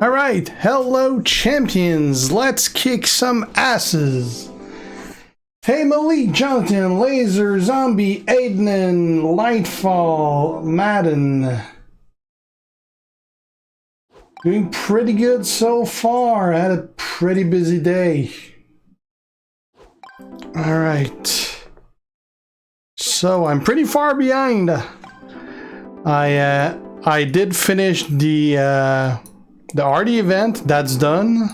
Alright, hello champions, let's kick some asses. Hey Malik, Jonathan, Laser, Zombie, Aiden, Lightfall, Madden. Doing pretty good so far, I had a pretty busy day. Alright. So I'm pretty far behind. I did finish the RD event, that's done.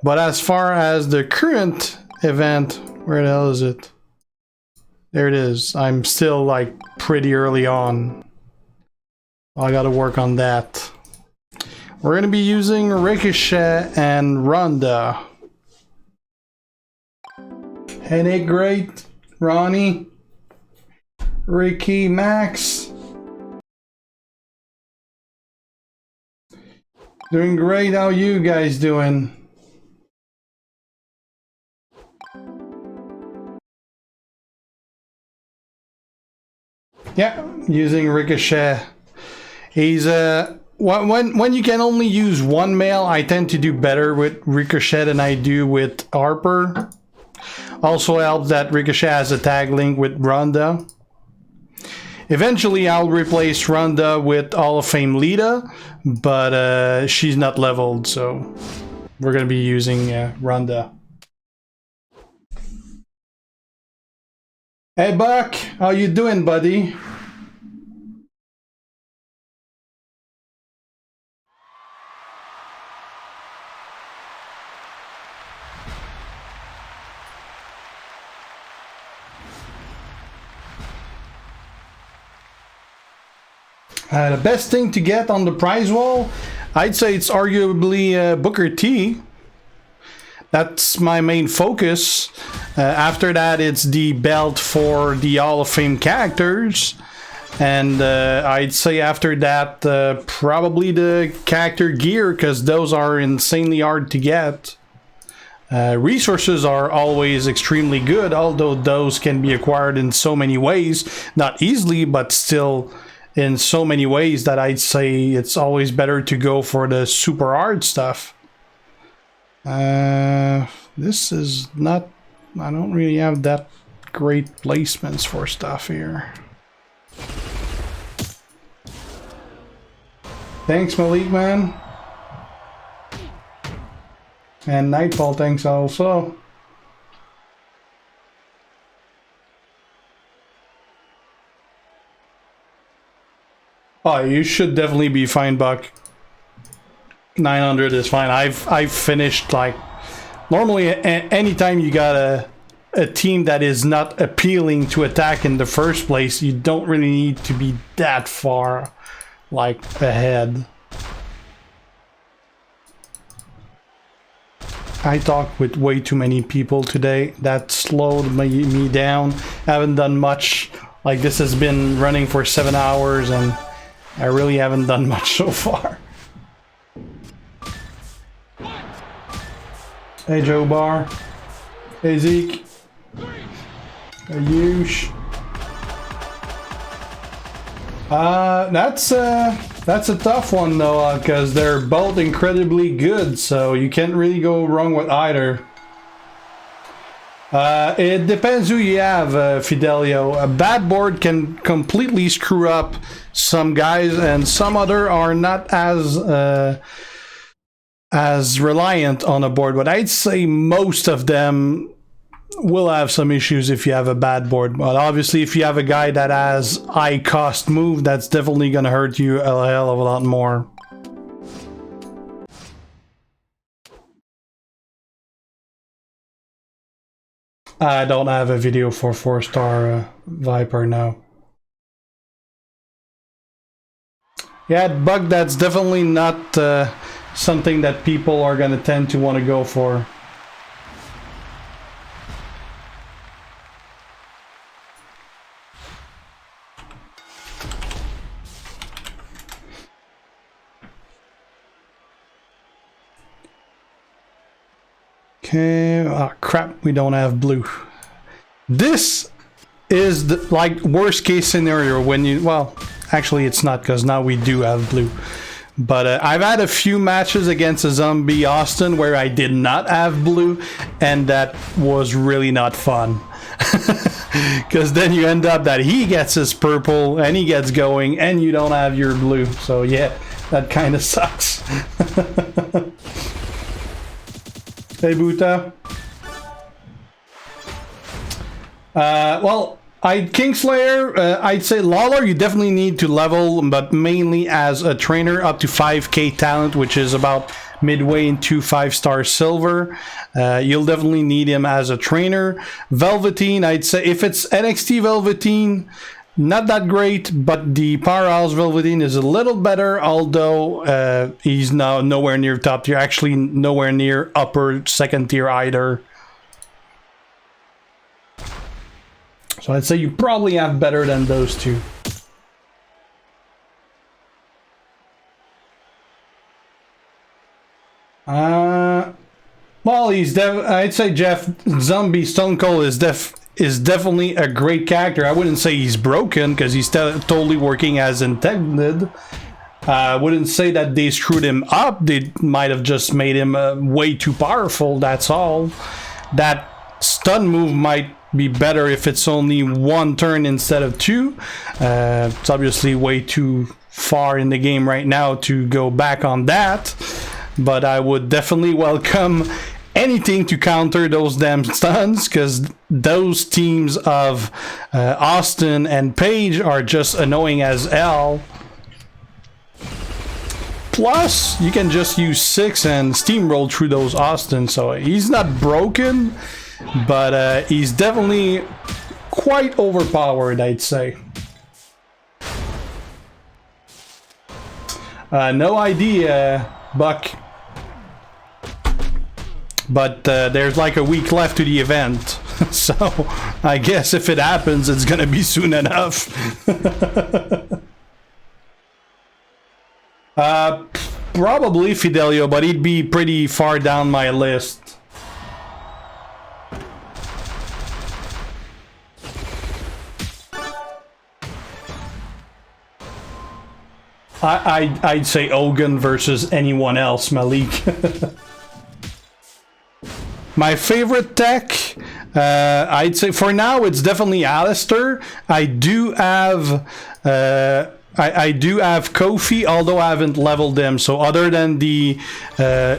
But as far as the current event, where the hell is it? There it is. I'm still like pretty early on. I gotta work on that. We're gonna be using Ricochet and Ronda. Headache great, Ronnie, Ricky, Max. Doing great, how you guys doing? Yeah, using Ricochet. He's when you can only use one male, I tend to do better with Ricochet than I do with Harper. Also helps that Ricochet has a tag link with Ronda. Eventually I'll replace Ronda with Hall of Fame Lita, but she's not leveled, so we're gonna be using Ronda. Hey Buck, how you doing, buddy? The best thing to get on the prize wall, I'd say it's arguably Booker T. That's my main focus. After that, it's the belt for the Hall of Fame characters. And I'd say after that, probably the character gear, because those are insanely hard to get. Resources are always extremely good, although those can be acquired in so many ways. Not easily, but still in so many ways that I'd say it's always better to go for the super hard stuff. This is not... I don't really have that great placements for stuff here. Thanks, Malik, man. And Nightfall, thanks also. Oh, you should definitely be fine, Buck. 900 is fine. I've finished, like, normally anytime you got a team that is not appealing to attack in the first place, you don't really need to be that far, like, ahead. I talked with way too many people today. That slowed me down. I haven't done much. Like, this has been running for 7 hours and I really haven't done much so far. Hey Joe Bar. Hey Zeke. Hey Yush. That's a tough one though, because they're both incredibly good, so you can't really go wrong with either. It depends who you have, Fidelio. A bad board can completely screw up some guys, and some other are not as reliant on a board. But I'd say most of them will have some issues if you have a bad board. But obviously, if you have a guy that has high cost move, that's definitely going to hurt you a hell of a lot more. I don't have a video for 4-star Viper now. Yeah, Bug, that's definitely not something that people are going to tend to want to go for. Okay, oh crap, we don't have blue. This is the like worst case scenario when you, well, actually it's not, because now we do have blue. But I've had a few matches against a zombie Austin where I did not have blue, and that was really not fun. Because then you end up that he gets his purple and he gets going and you don't have your blue. So yeah, that kind of sucks. Hey Buta. Well, Kingslayer, I'd say Lawler you definitely need to level, but mainly as a trainer up to 5k talent, which is about midway into 5-star silver. You'll definitely need him as a trainer. Velveteen, I'd say if it's NXT Velveteen, not that great, but the Powerhouse Velveteen is a little better, although he's now nowhere near top tier, actually nowhere near upper second tier either. So I'd say you probably have better than those two. Well, I'd say Jeff Zombie Stone Cold is definitely a great character. I wouldn't say he's broken because he's totally working as intended. I wouldn't say that they screwed him up. They might have just made him way too powerful. That's all. That stun move might be better if it's only one turn instead of two. It's obviously way too far in the game right now to go back on that, but I would definitely welcome anything to counter those damn stuns, because those teams of Austin and Paige are just annoying as hell. Plus, you can just use 6 and steamroll through those Austin, so he's not broken, but he's definitely quite overpowered, I'd say. No idea, Buck. But there's like a week left to the event, so I guess if it happens, it's gonna be soon enough. Probably Fidelio, but he'd be pretty far down my list. I'd say Ogun versus anyone else, Malik. My favorite tech, I'd say for now it's definitely Alistair. I do have Kofi, although I haven't leveled him. So other than the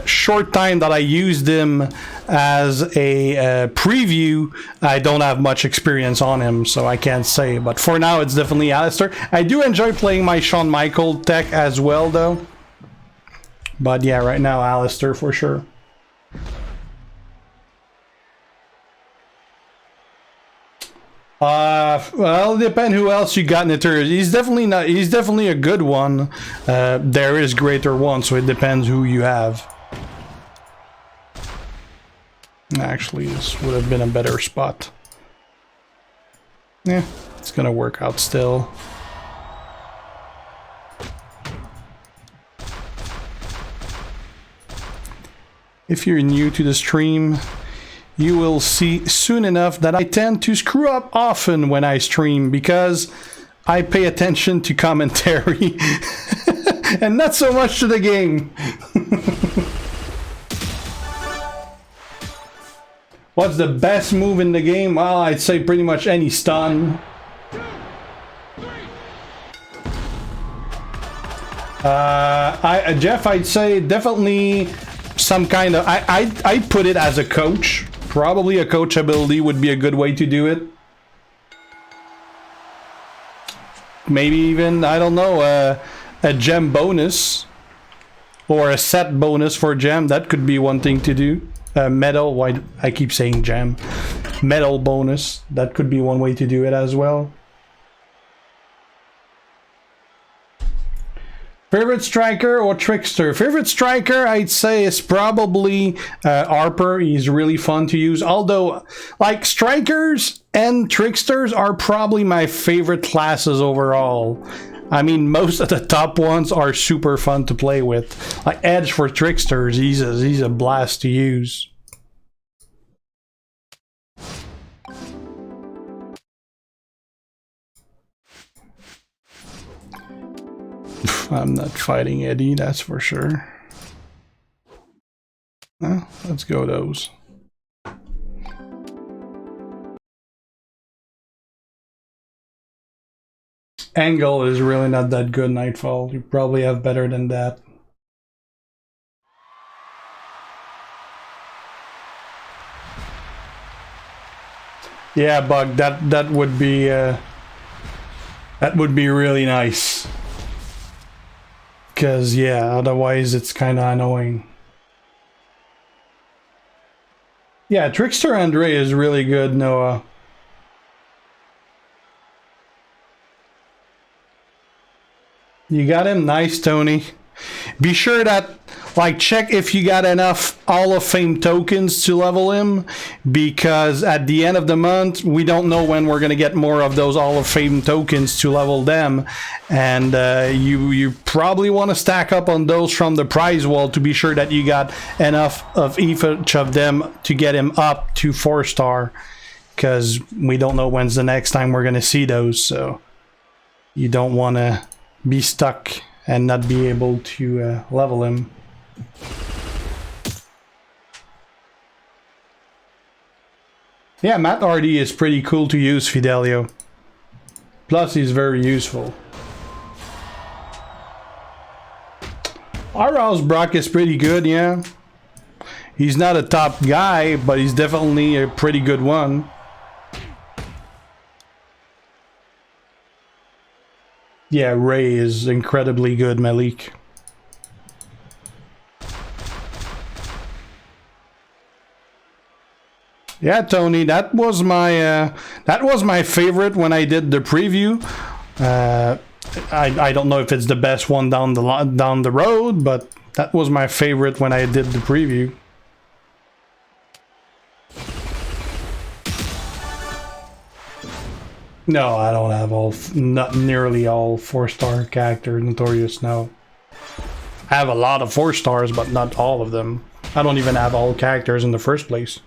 short time that I used him as a preview, I don't have much experience on him, so I can't say. But for now, it's definitely Alistair. I do enjoy playing my Shawn Michaels tech as well, though. But yeah, right now, Alistair for sure. Well, depend who else you got in the tour. He's definitely a good one. There is greater ones, so it depends who you have. Actually, this would have been a better spot. Yeah, it's gonna work out still. If you're new to the stream, you will see soon enough that I tend to screw up often when I stream because I pay attention to commentary and not so much to the game. What's the best move in the game? Well, I'd say pretty much any stun. Jeff, I'd say definitely some kind of... I'd put it as a coach. Probably a coach ability would be a good way to do it. Maybe even, I don't know, a gem bonus. Or a set bonus for gem. That could be one thing to do. Medal, why I keep saying gem. Medal bonus. That could be one way to do it as well. Favorite striker or trickster? Favorite striker, I'd say, is probably Harper. He's really fun to use. Although, like, strikers and tricksters are probably my favorite classes overall. I mean, most of the top ones are super fun to play with. Like Edge for tricksters, he's a blast to use. I'm not fighting Eddie, that's for sure. Well, let's go those. Angle is really not that good, Nightfall. You probably have better than that. Yeah, Bug, that would be really nice. Cause yeah, otherwise it's kind of annoying. Yeah, Trickster Andre is really good, Noah. You got him? Nice, Tony. Be sure that, like, check if you got enough Hall of Fame tokens to level him, because at the end of the month, we don't know when we're going to get more of those Hall of Fame tokens to level them, and you probably want to stack up on those from the prize wall to be sure that you got enough of each of them to get him up to 4-star, because we don't know when's the next time we're going to see those, so you don't want to be stuck and not be able to level him. Yeah, Matt Hardy is pretty cool to use, Fidelio. Plus, he's very useful. Our Brock is pretty good, yeah. He's not a top guy, but he's definitely a pretty good one. Yeah, Ray is incredibly good, Malik. Yeah, Tony, that was my favorite when I did the preview. I don't know if it's the best one down the road, but that was my favorite when I did the preview. No, I don't have not nearly all 4-star character Notorious, no. I have a lot of 4 stars, but not all of them. I don't even have all characters in the first place.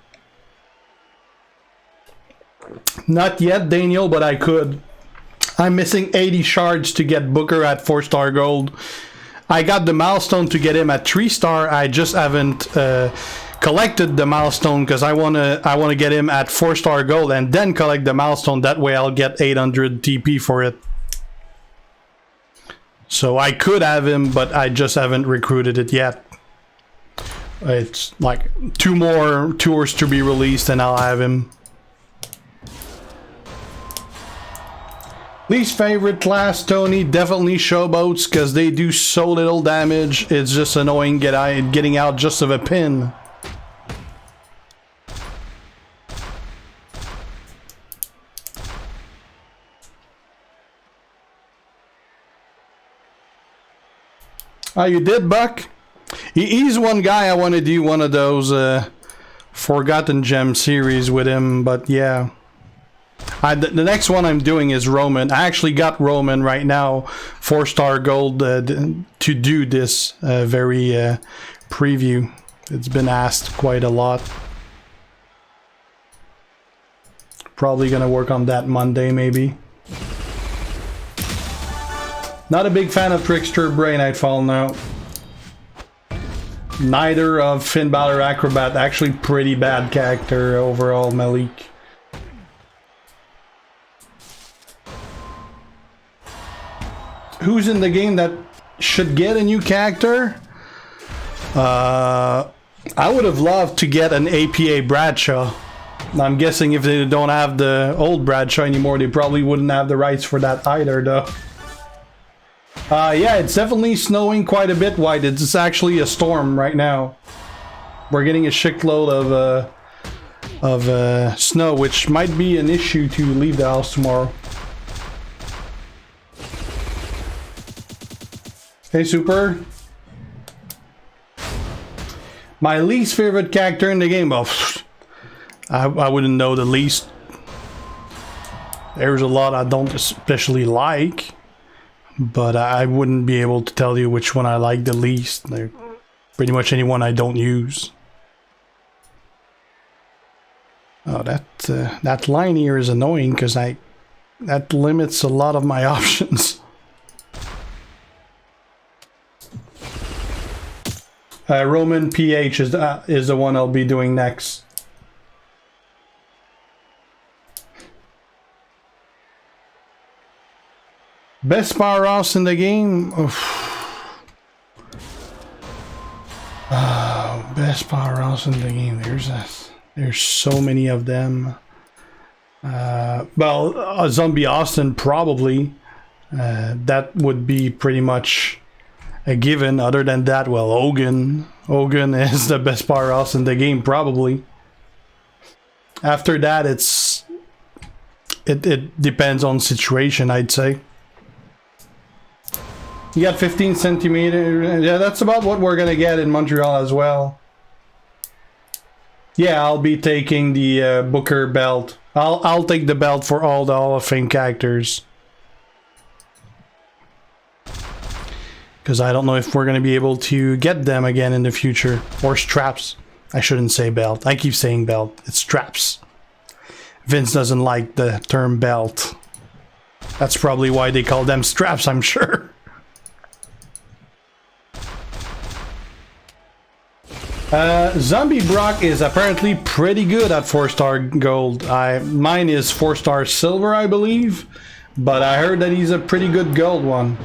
Not yet, Daniel, but I could. I'm missing 80 shards to get Booker at 4-star gold. I got the milestone to get him at 3-star. I just haven't collected the milestone because I wanna get him at 4-star gold and then collect the milestone. That way I'll get 800 TP for it. So I could have him, but I just haven't recruited it yet. It's like 2 more tours to be released and I'll have him. Least favorite class, Tony, definitely showboats because they do so little damage. It's just annoying getting out just of a pin. Oh, you did, Buck? He's one guy I want to do one of those Forgotten Gem series with him, but yeah. The next one I'm doing is Roman. I actually got Roman right now, 4-star gold, to do this very preview. It's been asked quite a lot. Probably gonna work on that Monday, maybe. Not a big fan of Trickster Bray Nightfall now. Neither of Finn Balor Acrobat. Actually pretty bad character overall, Malik. Who's in the game that should get a new character? I would have loved to get an APA Bradshaw. I'm guessing if they don't have the old Bradshaw anymore, they probably wouldn't have the rights for that either, though. Yeah, it's definitely snowing quite a bit, White. It's actually a storm right now. We're getting a shitload of snow, which might be an issue to leave the house tomorrow. Hey, Super. My least favorite character in the game. Oh, I wouldn't know the least. There's a lot I don't especially like. But I wouldn't be able to tell you which one I like the least. They're pretty much anyone I don't use. Oh, that line here is annoying because that limits a lot of my options. Roman PH is the one I'll be doing next. Best powerhouse in the game? Best powerhouse in the game. There's so many of them. Well, Zombie Austin probably. That would be pretty much a given. Other than that, well, Hogan is the best powerhouse in the game probably. After that, it depends on situation, I'd say. You got 15 centimeter. Yeah, that's about what we're gonna get in Montreal as well. Yeah, I'll be taking the Booker belt. I'll take the belt for all the Hall of Fame characters. Because I don't know if we're gonna be able to get them again in the future. Or straps. I shouldn't say belt. I keep saying belt. It's straps. Vince doesn't like the term belt. That's probably why they call them straps, I'm sure. Zombie Brock is apparently pretty good at 4-star gold. Mine is 4-star silver, I believe, but I heard that he's a pretty good gold one.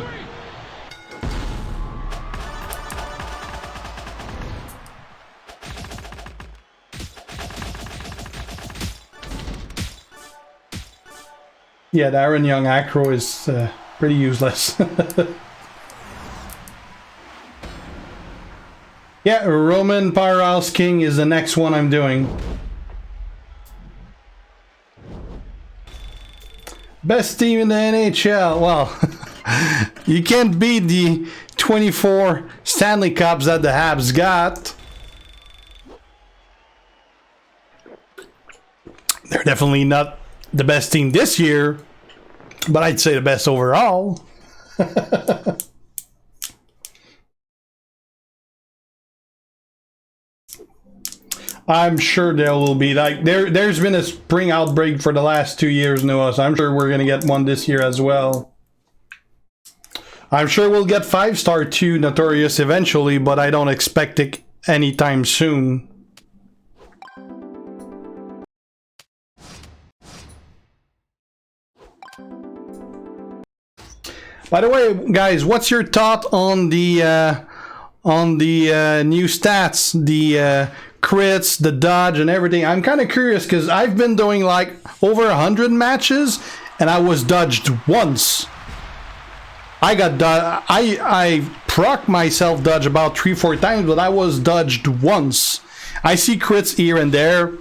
Yeah, the Aaron Young acro is pretty useless. Yeah, Roman Powerhouse King is the next one I'm doing. Best team in the NHL. Well, you can't beat the 24 Stanley Cups that the Habs got. They're definitely not the best team this year, but I'd say the best overall. I'm sure there will be, like, there's been a spring outbreak for the last 2 years, Noah, so I'm sure we're gonna get one this year as well. I'm sure we'll get 5-star 2 Notorious eventually, but I don't expect it anytime soon. By the way, guys, what's your thought on the new stats, the crits, the dodge, and everything? I'm kind of curious because I've been doing like over 100 matches, and I was dodged once. I got I proc myself dodge about 3-4 times, but I was dodged once. I see crits here and there.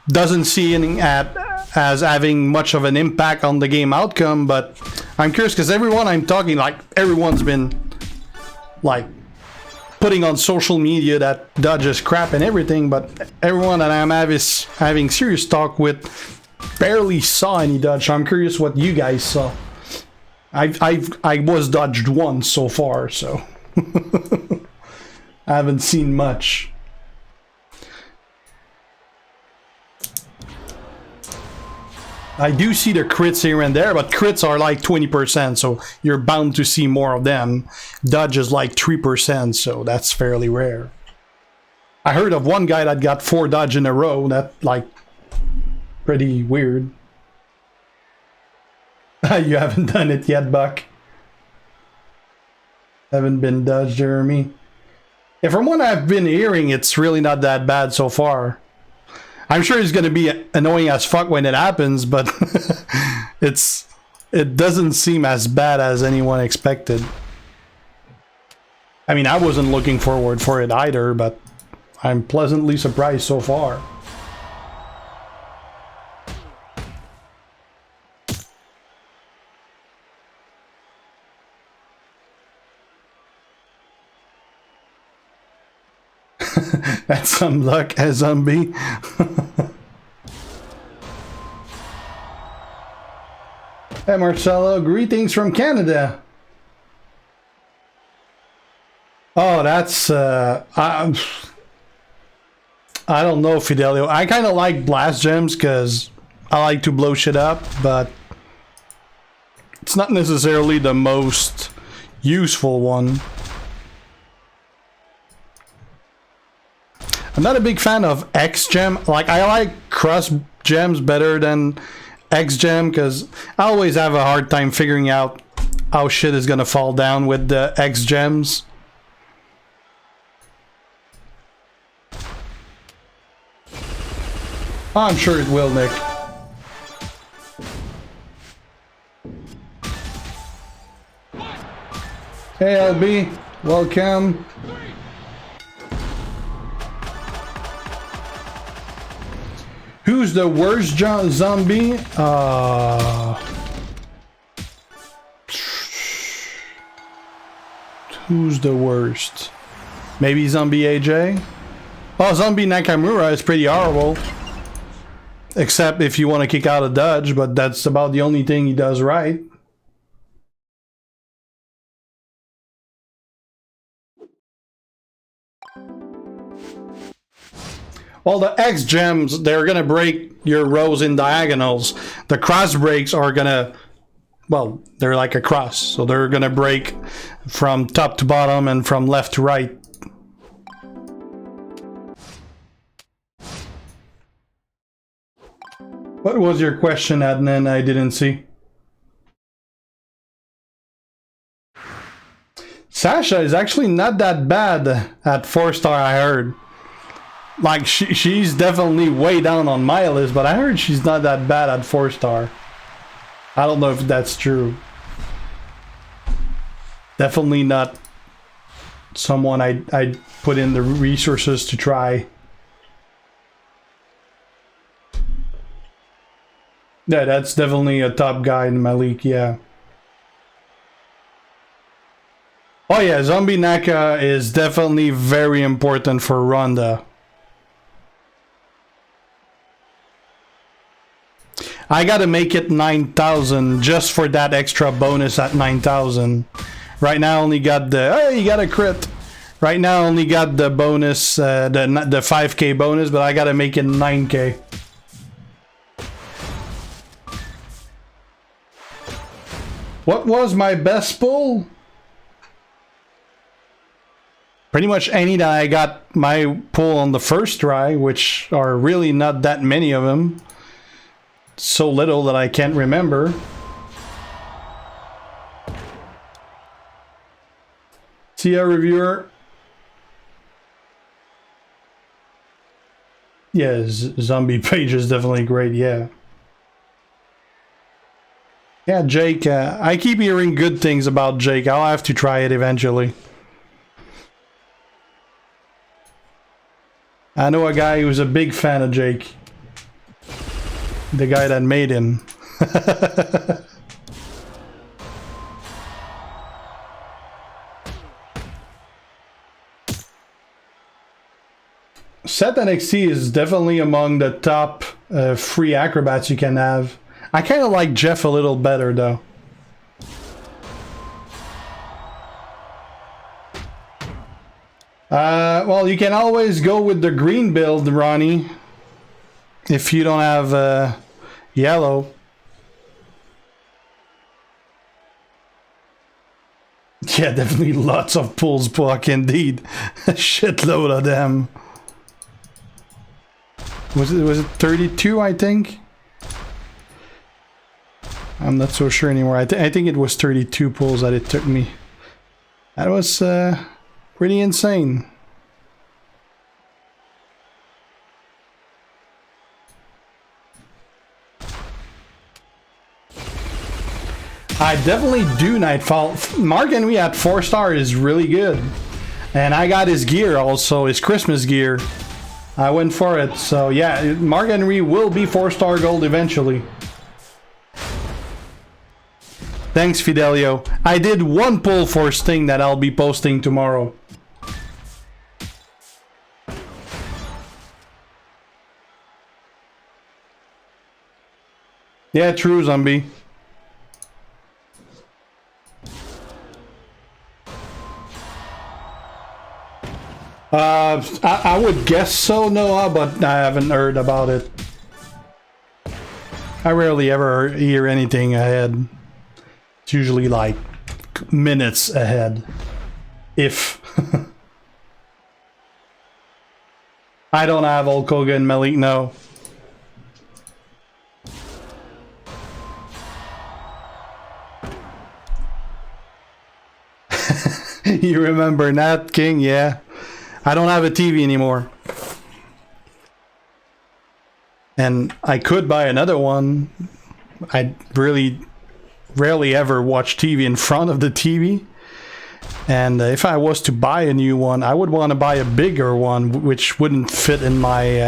Doesn't see any as having much of an impact on the game outcome, but I'm curious because everyone I'm talking, like, everyone's been like putting on social media that dodge is crap and everything, but everyone that I'm having serious talk with barely saw any dodge. So I'm curious what you guys saw. I was dodged once so far, so I haven't seen much. I do see the crits here and there, but crits are like 20%, so you're bound to see more of them. Dodge is like 3%, so that's fairly rare. I heard of one guy that got 4 dodge in a row. That, like, pretty weird. You haven't done it yet, Buck. Haven't been dodged, Jeremy. Yeah, from what I've been hearing, it's really not that bad so far. I'm sure it's going to be annoying as fuck when it happens, but it doesn't seem as bad as anyone expected. I mean, I wasn't looking forward for it either, but I'm pleasantly surprised so far. That's some luck, a zombie. Hey Marcelo, greetings from Canada. Oh, that's I don't know, Fidelio. I kind of like blast gems because I like to blow shit up, but it's not necessarily the most useful one. I'm not a big fan of X gem. Like, I like cross gems better than X gem because I always have a hard time figuring out how shit is gonna fall down with the X gems. I'm sure it will, Nick. Hey LB, welcome. Who's the worst zombie? Who's the worst? Maybe Zombie AJ? Oh, Zombie Nakamura is pretty horrible. Except if you want to kick out a dodge, but that's about the only thing he does right. Well, the X gems, they're gonna break your rows in diagonals. The cross breaks are gonna, well, they're like a cross, so they're gonna break from top to bottom and from left to right. What was your question, Adnan? I didn't see. Sasha is actually not that bad at 4-star, I heard. Like, she's definitely way down on my list, but I heard she's not that bad at 4-star. I don't know if that's true. Definitely not someone I'd put in the resources to try. Yeah, that's definitely a top guy in my league, yeah. Oh yeah, Zombie Naka is definitely very important for Ronda. I gotta make it 9,000 just for that extra bonus at 9,000. Right now I only got the, hey, you got a crit. Right now I only got the bonus, the 5k bonus, but I gotta make it 9k. What was my best pull? Pretty much any that I got my pull on the first try, which are really not that many of them. So little that I can't remember. See a reviewer. Yeah, Zombie Page is definitely great, yeah. Yeah, Jake, I keep hearing good things about Jake. I'll have to try it eventually. I know a guy who's a big fan of Jake. The guy that made him. Seth NXT is definitely among the top free acrobats you can have. I kind of like Jeff a little better though. Well, you can always go with the green build, Ronnie. If you don't have yellow. Yeah, definitely lots of pulls, Puck, indeed. A shitload of them. Was it 32, I think? I'm not so sure anymore. I think it was 32 pulls that it took me. That was pretty insane. I definitely do Nightfall. Mark Henry at 4-star is really good. And I got his gear also, his Christmas gear. I went for it. So yeah, Mark Henry will be 4-star gold eventually. Thanks, Fidelio. I did one pull for Sting that I'll be posting tomorrow. Yeah, true, Zombie. I would guess so, Noah, but I haven't heard about it. I rarely ever hear anything ahead. It's usually like minutes ahead. If. I don't have Hulk Hogan, Malik, no. You remember Nat King? Yeah. I don't have a TV anymore. And I could buy another one. I really rarely ever watch TV in front of the TV. And if I was to buy a new one, I would want to buy a bigger one, which wouldn't fit in my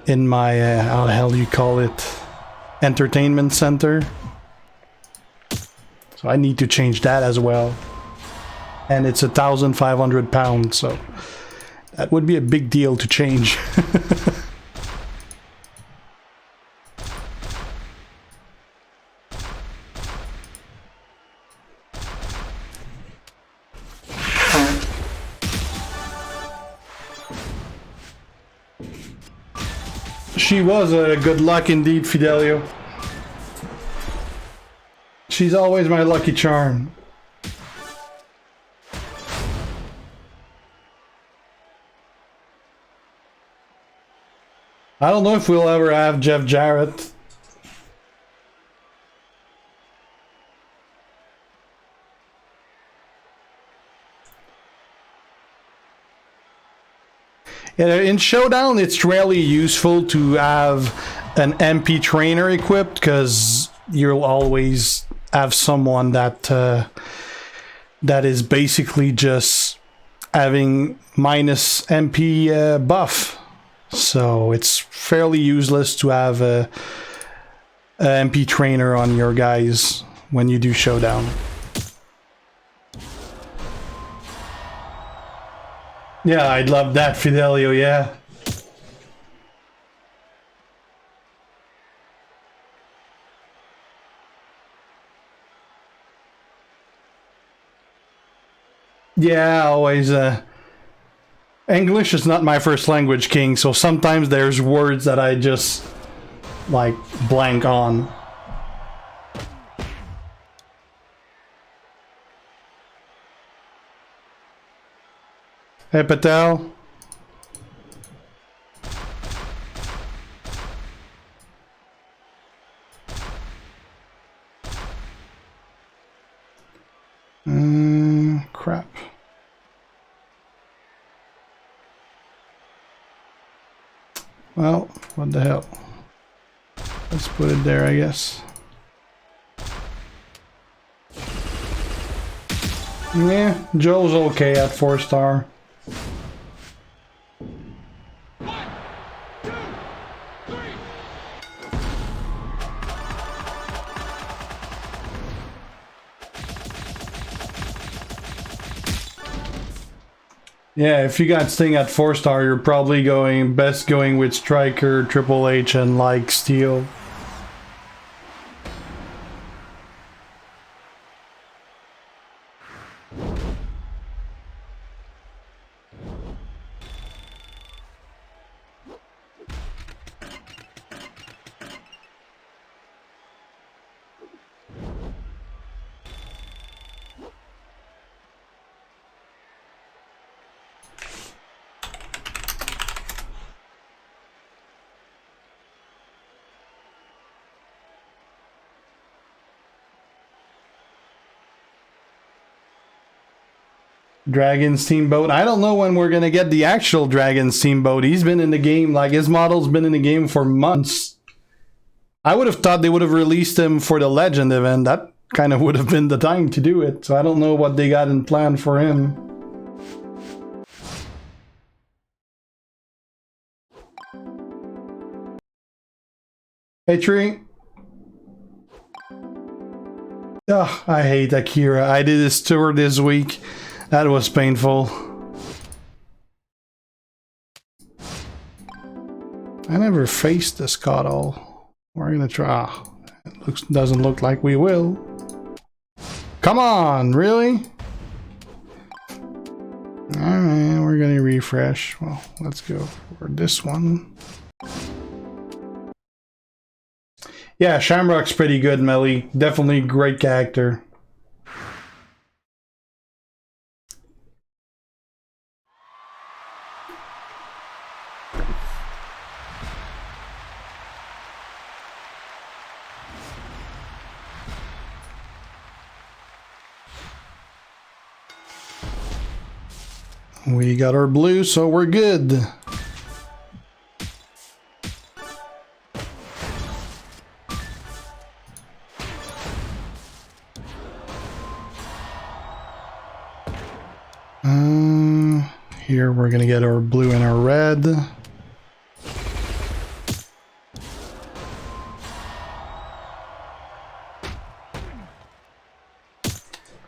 how the hell do you call it? Entertainment center. So I need to change that as well. And it's 1,500 pounds, so that would be a big deal to change. She was a good luck indeed, Fidelio. She's always my lucky charm. I don't know if we'll ever have Jeff Jarrett. In Showdown, it's really useful to have an MP trainer equipped because you'll always have someone that that is basically just having minus MP buff. So it's fairly useless to have a MP trainer on your guys when you do Showdown. Yeah, I'd love that, Fidelio, yeah. Yeah, always. English is not my first language, King, so sometimes there's words that I just, like, blank on. Hey, Patel. Crap. Well, what the hell? Let's put it there, I guess. Yeah, Joe's okay at 4-star. Yeah, if you got Sting at 4-star, you're probably best going with Striker, Triple H, and like Steel. Dragon Steamboat. I don't know when we're gonna get the actual Dragon Steamboat. He's been in the game, like his model's been in the game for months. I would have thought they would have released him for the Legend event. That kind of would have been the time to do it. So I don't know what they got in plan for him. Hey, Tree. Ugh, I hate Akira. I did his tour this week. That was painful. I never faced the Scott all. We're gonna try. It doesn't look like we will. Come on, really? Alright, we're gonna refresh. Well, let's go for this one. Yeah, Shamrock's pretty good, Melly. Definitely great character. We got our blue, so we're good. Here we're gonna get our blue and our red.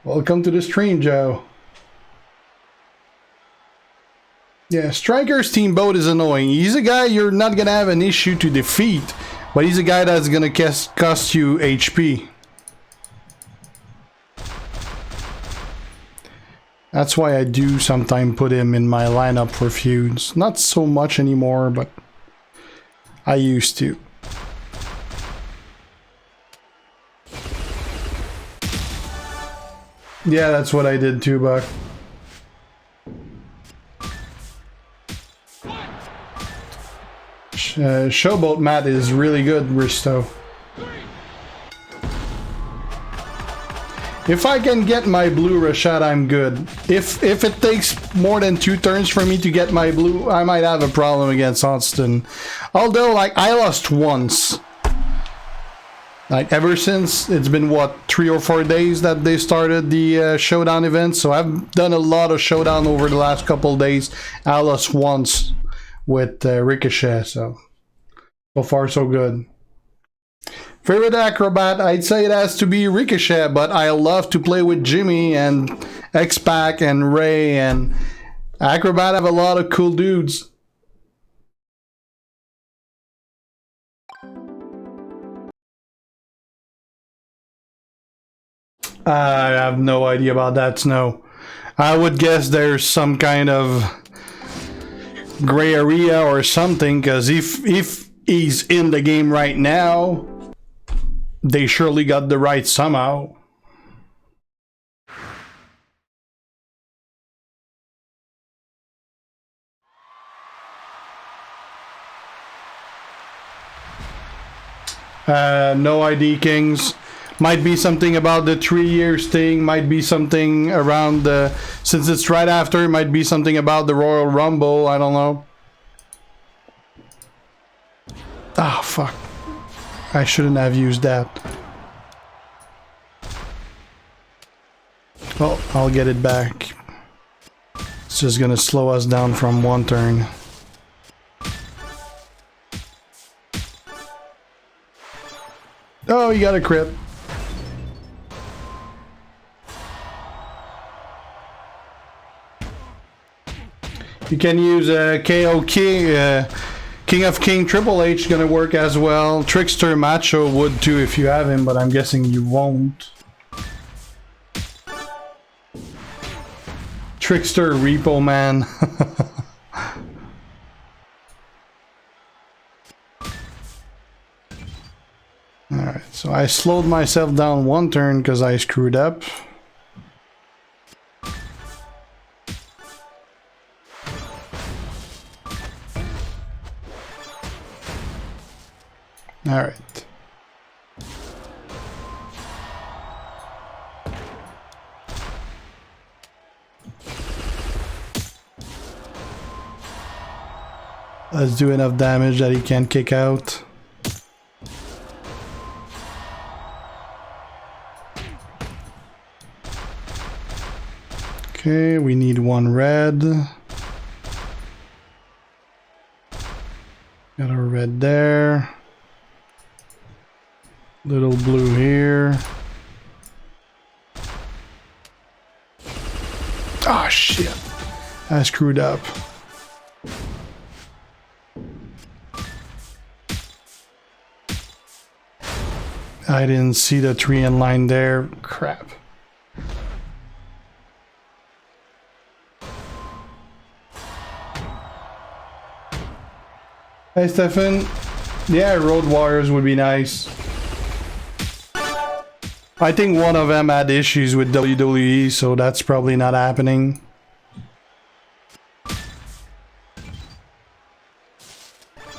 Welcome to the stream, Joe. Yeah, Striker's teamboat is annoying. He's a guy you're not gonna have an issue to defeat, but he's a guy that's gonna cost you HP. That's why I do sometimes put him in my lineup for feuds. Not so much anymore, but I used to. Yeah, that's what I did too, Buck. Showboat Matt is really good, Risto. If I can get my blue Rashad, I'm good. If it takes more than 2 turns for me to get my blue, I might have a problem against Austin. Although, like, I lost once. Like, ever since, it's been, what, 3 or 4 days that they started the Showdown event. So I've done a lot of Showdown over the last couple of days. I lost once with Ricochet, so far so good. Favorite acrobat, I'd say it has to be Ricochet, but I love to play with Jimmy and X-Pac and Ray, and acrobat have a lot of cool dudes. I have no idea about that, Snow. I would guess there's some kind of gray area or something, because if he's in the game right now, they surely got the right somehow. No ID Kings. Might be something about the 3 years thing, might be something around the, since it's right after, it might be something about the Royal Rumble, I don't know. Ah, fuck. I shouldn't have used that. Well, I'll get it back. It's just gonna slow us down from 1 turn. Oh, you got a crit. You can use KO King of King Triple H gonna work as well. Trickster Macho would too if you have him, but I'm guessing you won't. Trickster Repo Man. Alright, so I slowed myself down 1 turn because I screwed up. All right. Let's do enough damage that he can't kick out. Okay, we need 1 red. Got our red there. Little blue here. Ah, oh, shit. I screwed up. I didn't see the 3 in line there. Crap. Hey, Stefan. Yeah, Road Warriors would be nice. I think one of them had issues with WWE, so that's probably not happening.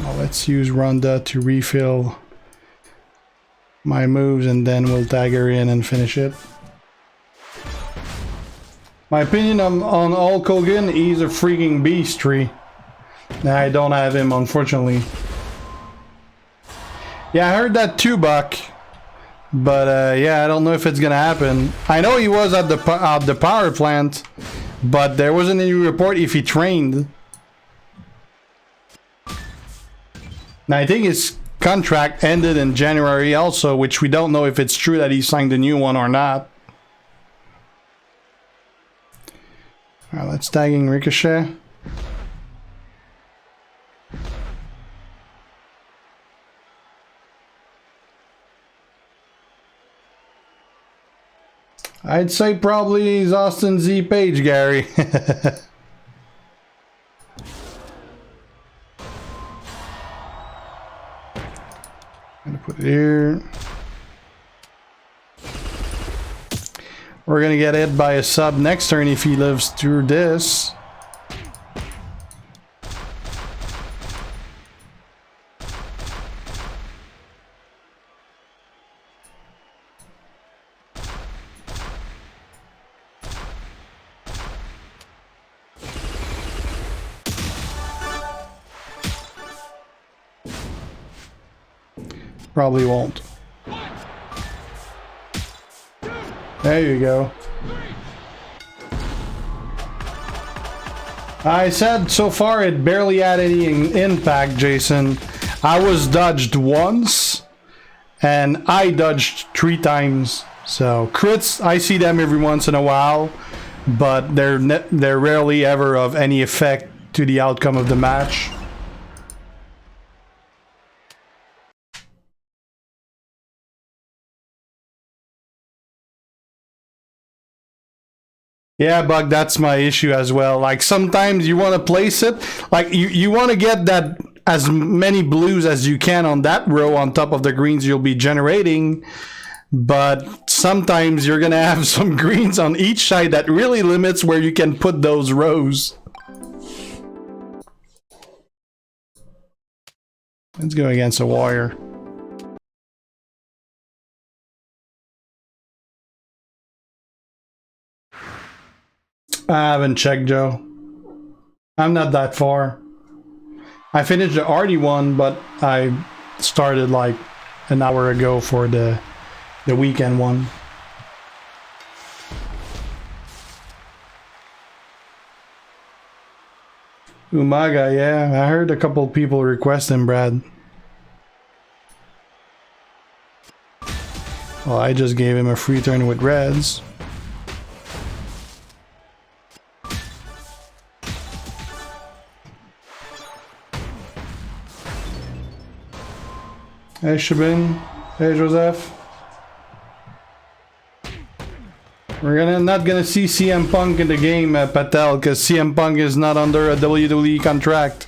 Well, let's use Ronda to refill my moves, and then we'll tag her in and finish it. My opinion on Hulk Hogan, he's a freaking beast tree. I don't have him, unfortunately. Yeah, I heard that too, Buck. But yeah, I don't know if it's gonna happen. I know he was at the power plant, but there wasn't any report if he trained. Now I think his contract ended in January also, which we don't know if it's true that he signed a new one or not. Alright, let's tag in Ricochet. I'd say probably he's Austin Z Page, Gary. Gonna put it here. We're gonna get hit by a sub next turn if he lives through this. Probably won't. There you go. I said so far it barely had any impact, Jason. I was dodged once, and I dodged 3 times. So crits, I see them every once in a while, but they're rarely ever of any effect to the outcome of the match. Yeah, Buck, that's my issue as well. Like, sometimes you want to place it, like, you want to get that as many blues as you can on that row on top of the greens you'll be generating, but sometimes you're going to have some greens on each side that really limits where you can put those rows. Let's go against a warrior. I haven't checked, Joe. I'm not that far. I finished the arty one, but I started like an hour ago for the weekend one. Umaga, yeah. I heard a couple people request him, Brad. Well, I just gave him a free turn with reds. Hey Shabin, hey Joseph. We're not gonna see CM Punk in the game, Patel, because CM Punk is not under a WWE contract.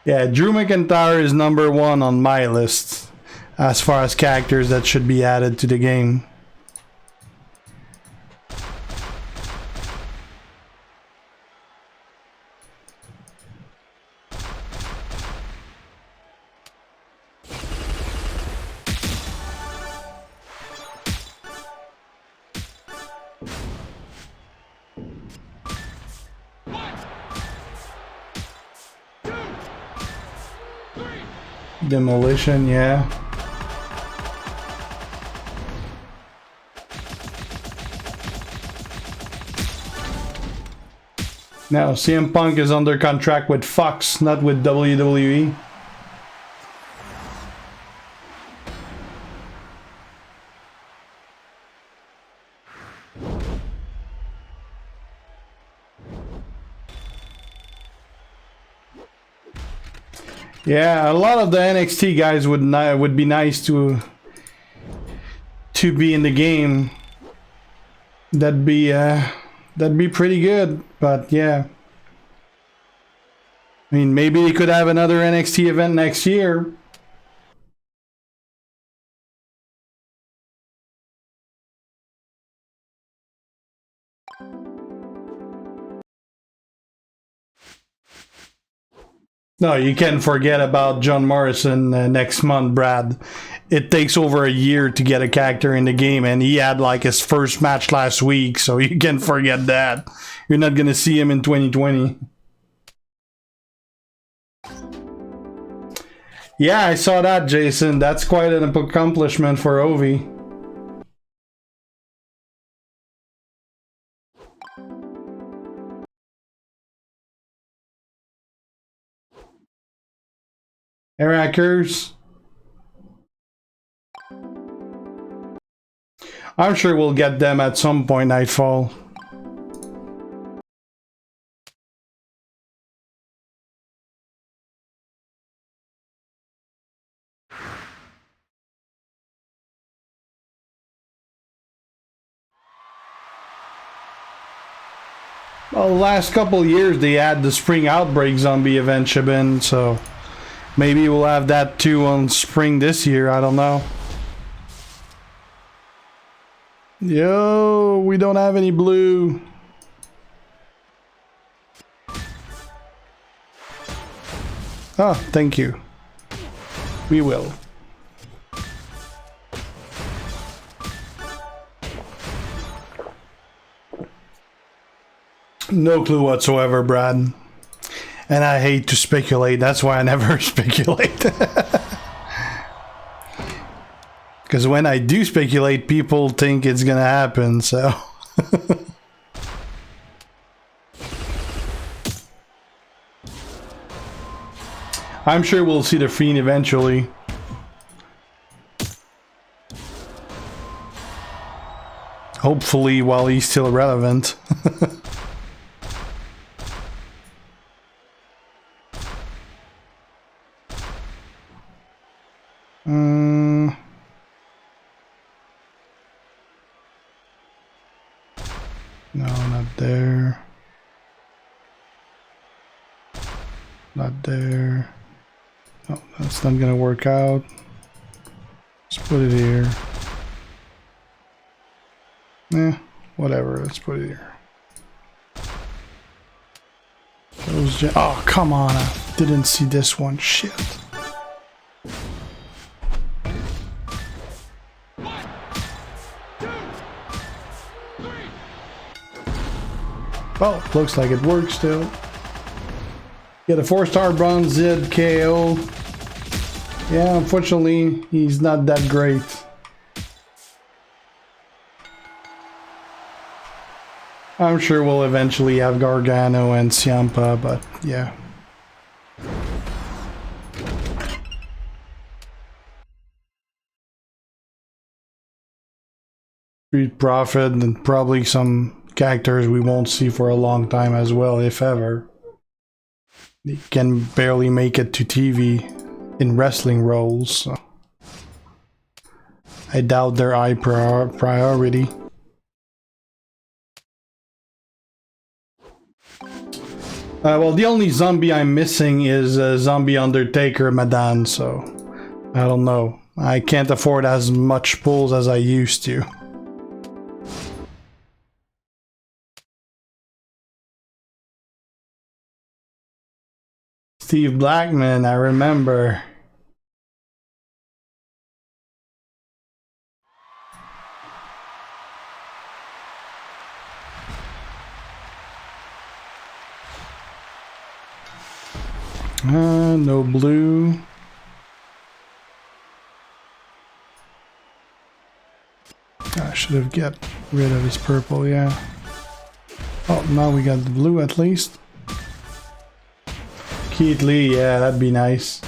Yeah, Drew McIntyre is #1 on my list as far as characters that should be added to the game. Demolition, yeah. Now, CM Punk is under contract with Fox, not with WWE. Yeah, a lot of the NXT guys would be nice to be in the game. That'd be pretty good, but yeah. I mean, maybe they could have another NXT event next year. No, you can't forget about John Morrison next month, Brad. It takes over a year to get a character in the game, and he had like his first match last week, so you can't forget that. You're not gonna see him in 2020. Yeah, I saw that, Jason. That's quite an accomplishment for Ovi. Hackers. I'm sure we'll get them at some point, Nightfall. Well, the last couple of years they had the Spring Outbreak zombie event, Shabin, so maybe we'll have that too on Spring this year, I don't know. Yo, we don't have any blue. Oh, thank you. We will. No clue whatsoever, Brad. And I hate to speculate. That's why I never speculate. Because when I do speculate, people think it's gonna happen, so... I'm sure we'll see the Fiend eventually. Hopefully while he's still relevant. No, not there. Not there. No, that's not gonna work out. Let's put it here. Whatever, let's put it here. Oh, come on, I didn't see this one. Shit. Well, looks like it works still. Get a 4-star bronze Zed KO. Yeah, unfortunately, he's not that great. I'm sure we'll eventually have Gargano and Ciampa, but yeah. Street Profit and probably some characters we won't see for a long time as well, if ever. They can barely make it to TV in wrestling roles, so I doubt they're high priority. Well, the only zombie I'm missing is Zombie Undertaker Madan, so I don't know. I can't afford as much pulls as I used to. Steve Blackman, I remember. No blue. I should have got rid of his purple, yeah. Oh, now we got the blue at least. Keith Lee, yeah, that'd be nice.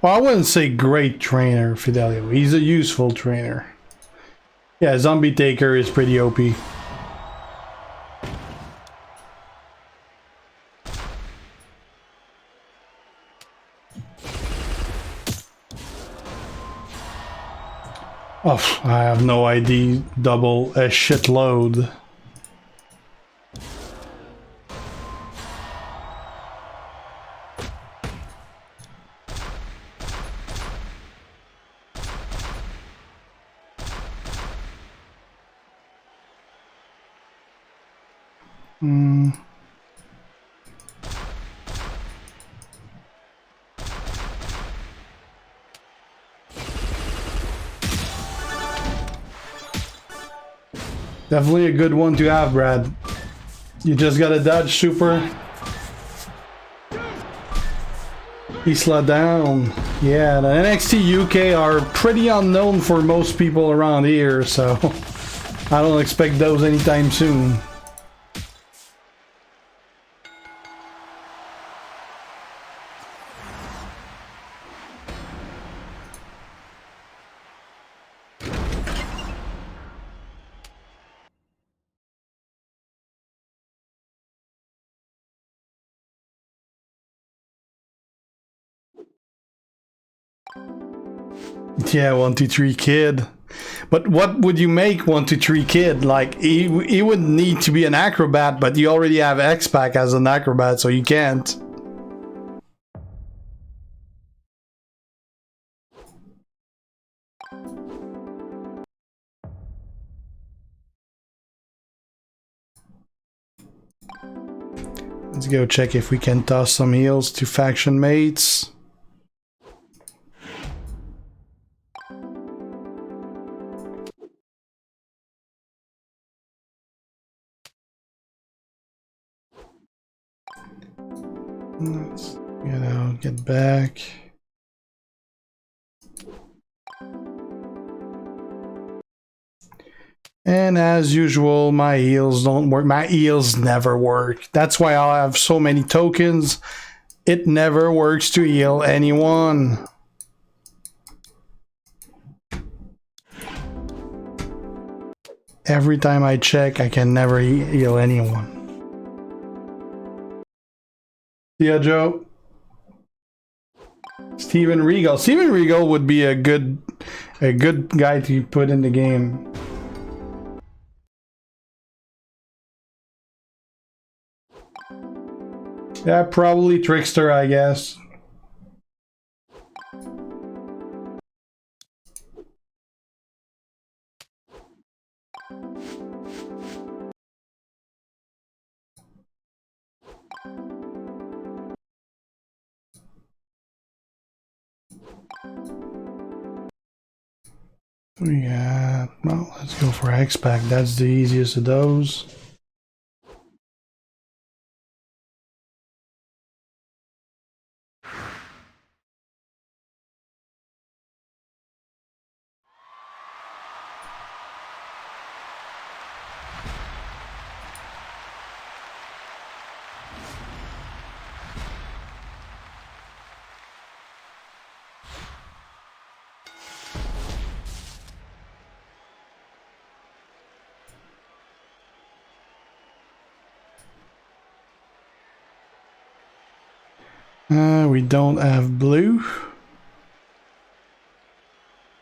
Well, I wouldn't say great trainer, Fidelio. He's a useful trainer. Yeah, Zombie Taker is pretty OP. Oh, I have no ID. Double a shitload. Definitely a good one to have, Brad. You just gotta dodge super. Isla down. Yeah, the NXT UK are pretty unknown for most people around here, so I don't expect those anytime soon. Yeah, 123 Kid. But what would you make 123 Kid? Like, he would need to be an acrobat, but you already have X-Pac as an acrobat, so you can't. Let's go check if we can toss some heals to faction mates. Let's get out, get back. And as usual, my heals don't work. My heals never work. That's why I'll have so many tokens. It never works to heal anyone. Every time I check, I can never heal anyone. Yeah, Joe. Steven Regal. Steven Regal would be a good guy to put in the game. Yeah, probably Trickster, I guess. Yeah, well, let's go for X-Pac. That's the easiest of those. We don't have blue.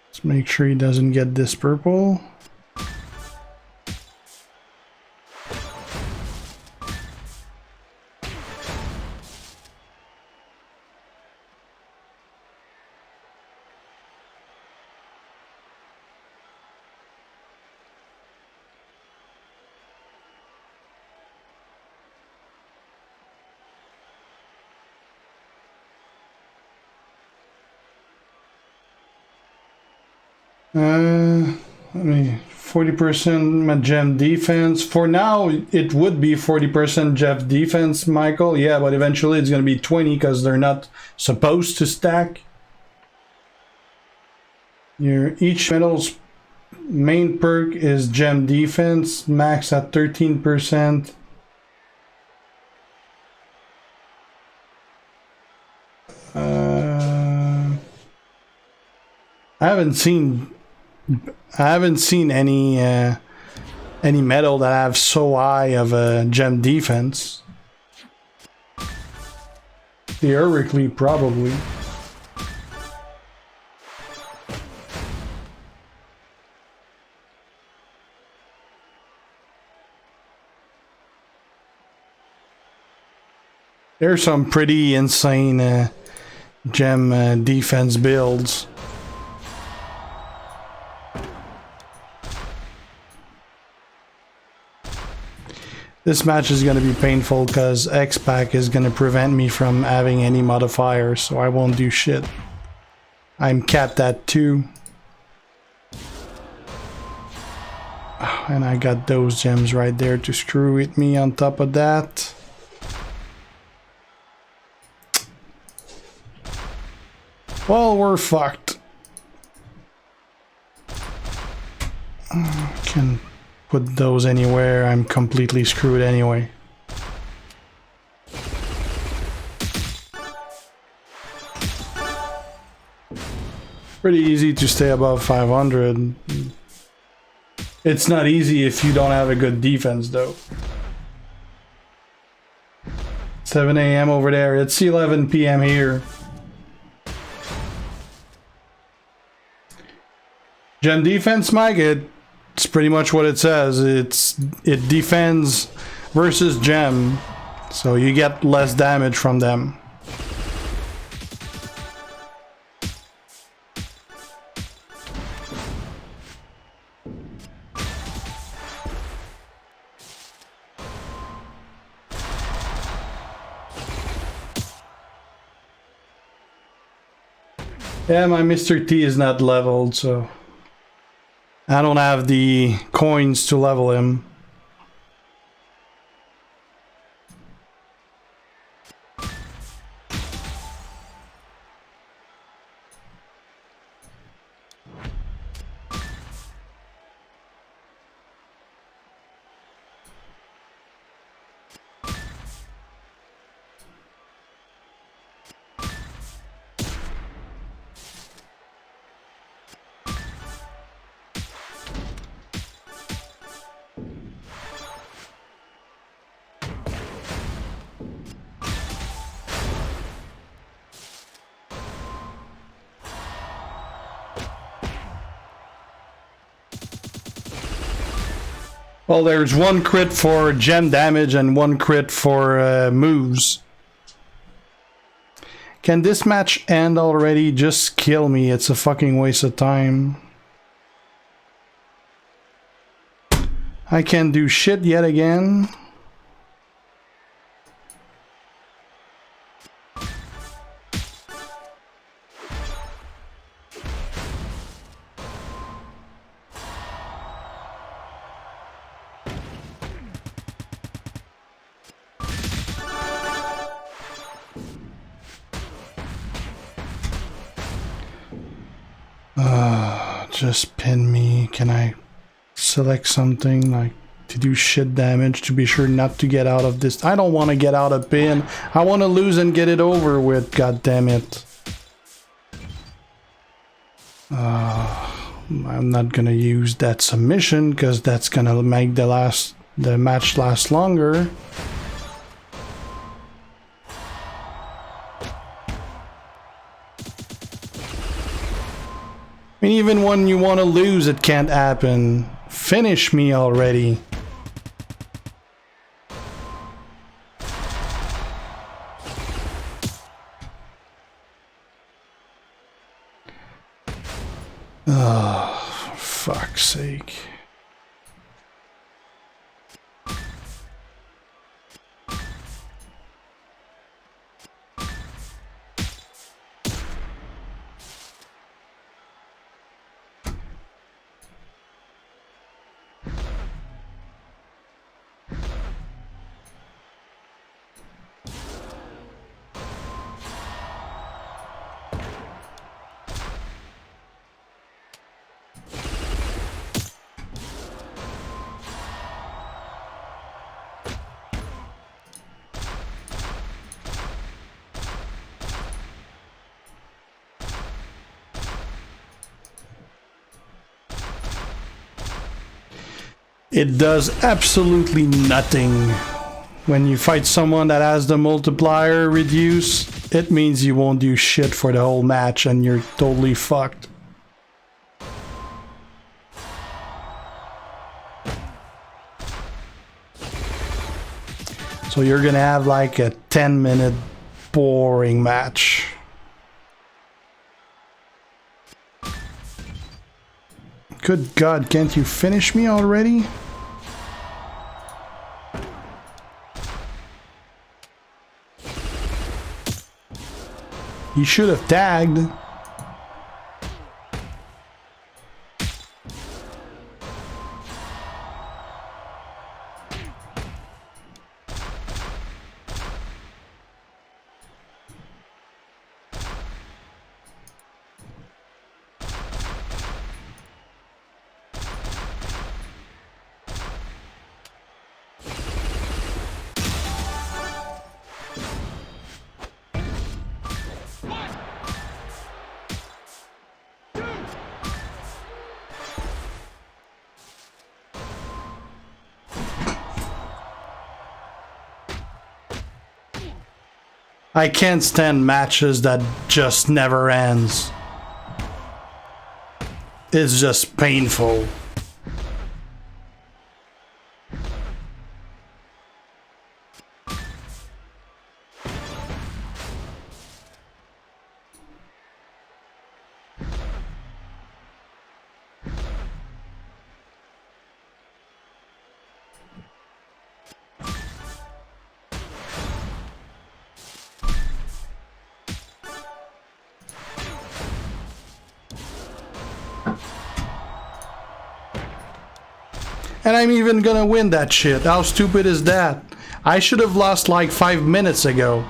Let's make sure he doesn't get this purple. I mean, 40% gem defense. For now, it would be 40% gem defense, Michael. Yeah, but eventually it's going to be 20 because they're not supposed to stack. Each medal's main perk is gem defense, max at 13%. I haven't seen any medal that have so high of a gem defense. Theoretically, probably. There's some pretty insane gem defense builds. This match is going to be painful because X-Pac is going to prevent me from having any modifiers, so I won't do shit. I'm capped at 2. And I got those gems right there to screw with me on top of that. Well, we're fucked. Can put those anywhere. I'm completely screwed anyway. Pretty easy to stay above 500. It's not easy if you don't have a good defense, though. 7 a.m. over there. It's 11 p.m. here. Gem defense, Mike, it's pretty much what it says. It defends versus gem, so you get less damage from them. Yeah, my Mr. T is not leveled, so I don't have the coins to level him. Well, there's 1 crit for gem damage and 1 crit for moves. Can this match end already? Just kill me. It's a fucking waste of time. I can't do shit yet again. Just pin me. Can I select something like to do shit damage to be sure not to get out of this? I don't want to get out of pin. I want to lose and get it over with. God damn it. I'm not gonna use that submission because that's gonna make the match last longer. I mean, even when you want to lose, it can't happen. Finish me already. Oh, for fuck's sake. It does absolutely nothing. When you fight someone that has the multiplier reduced, it means you won't do shit for the whole match and you're totally fucked. So you're gonna have like a 10-minute boring match. Good God, can't you finish me already? He should have tagged. I can't stand matches that just never ends. It's just painful. And I'm even gonna win that shit. How stupid is that? I should have lost like 5 minutes ago.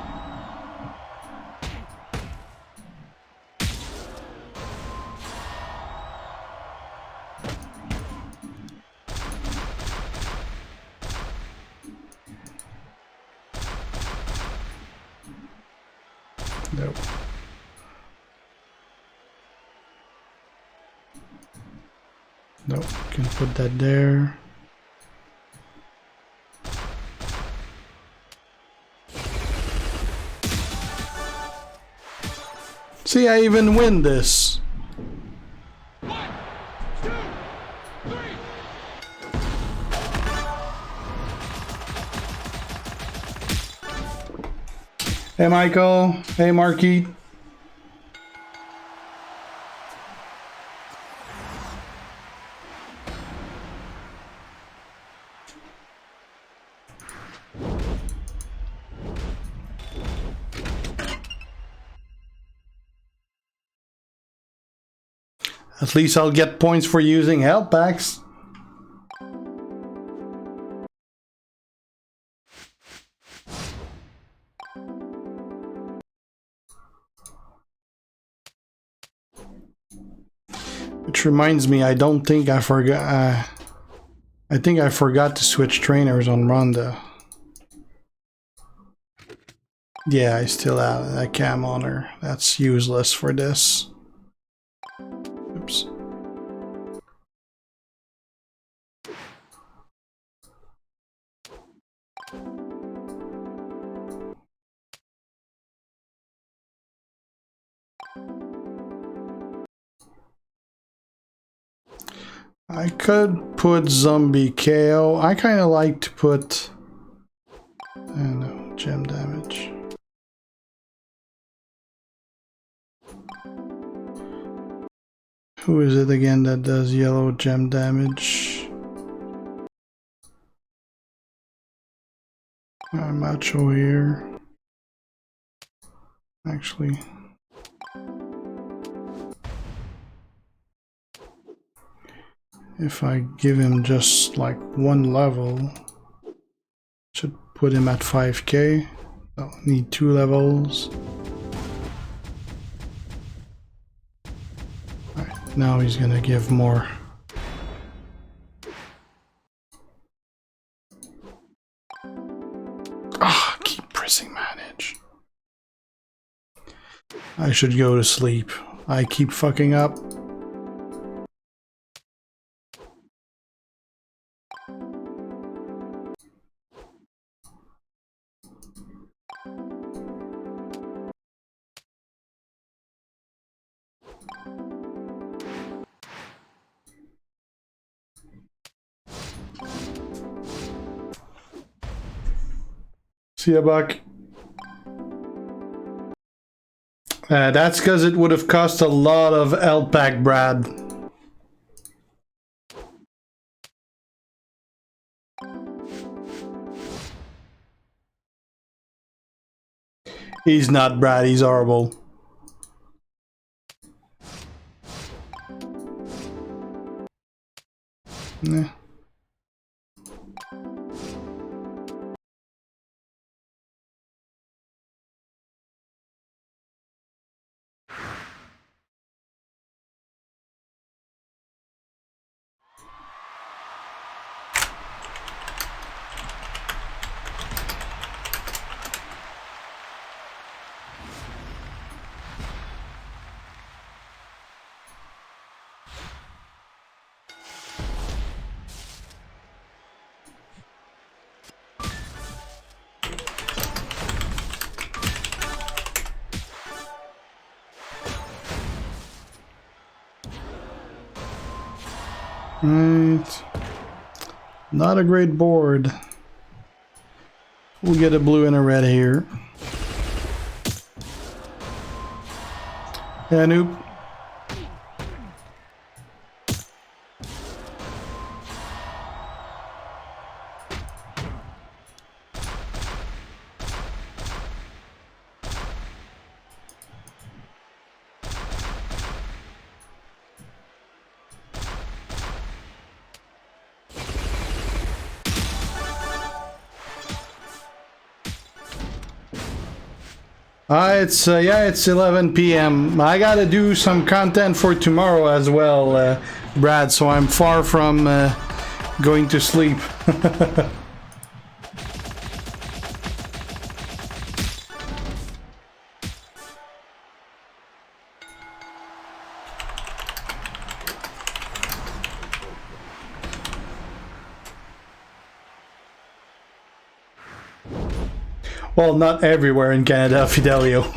Nope. Nope, can put that there. See, I even win this. Hey Michael, hey Marky. At least I'll get points for using health packs. Which reminds me, I don't think I forgot. I think I forgot to switch trainers on Ronda. Yeah, I still have that cam on her. That's useless for this. Oops. I could put zombie KO. I kind of like to put, I don't know, gem damage. Who is it again that does yellow gem damage? Macho here. Actually. If I give him just like one level, should put him at 5k. Oh, need 2 levels. Alright, now he's gonna give more. Ah, keep pressing manage. I should go to sleep. I keep fucking up. See ya, Buck. That's because it would have cost a lot of L-Pack, Brad. He's not, Brad. He's horrible. Yeah. Right. Not a great board. We'll get a blue and a red here. Yeah, nope. It's 11 p.m. I gotta do some content for tomorrow as well, Brad, so I'm far from going to sleep. Well, not everywhere in Canada, Fidelio.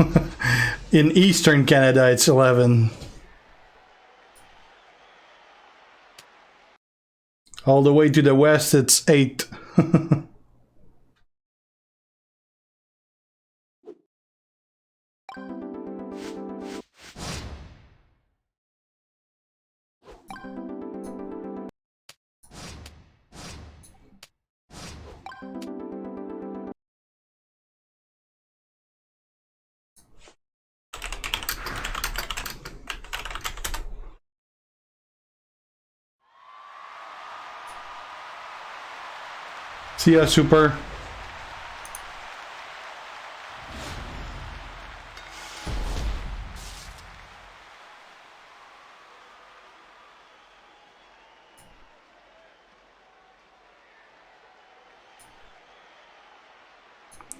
In Eastern Canada, it's 11. All the way to the west, it's 8. See ya, Super.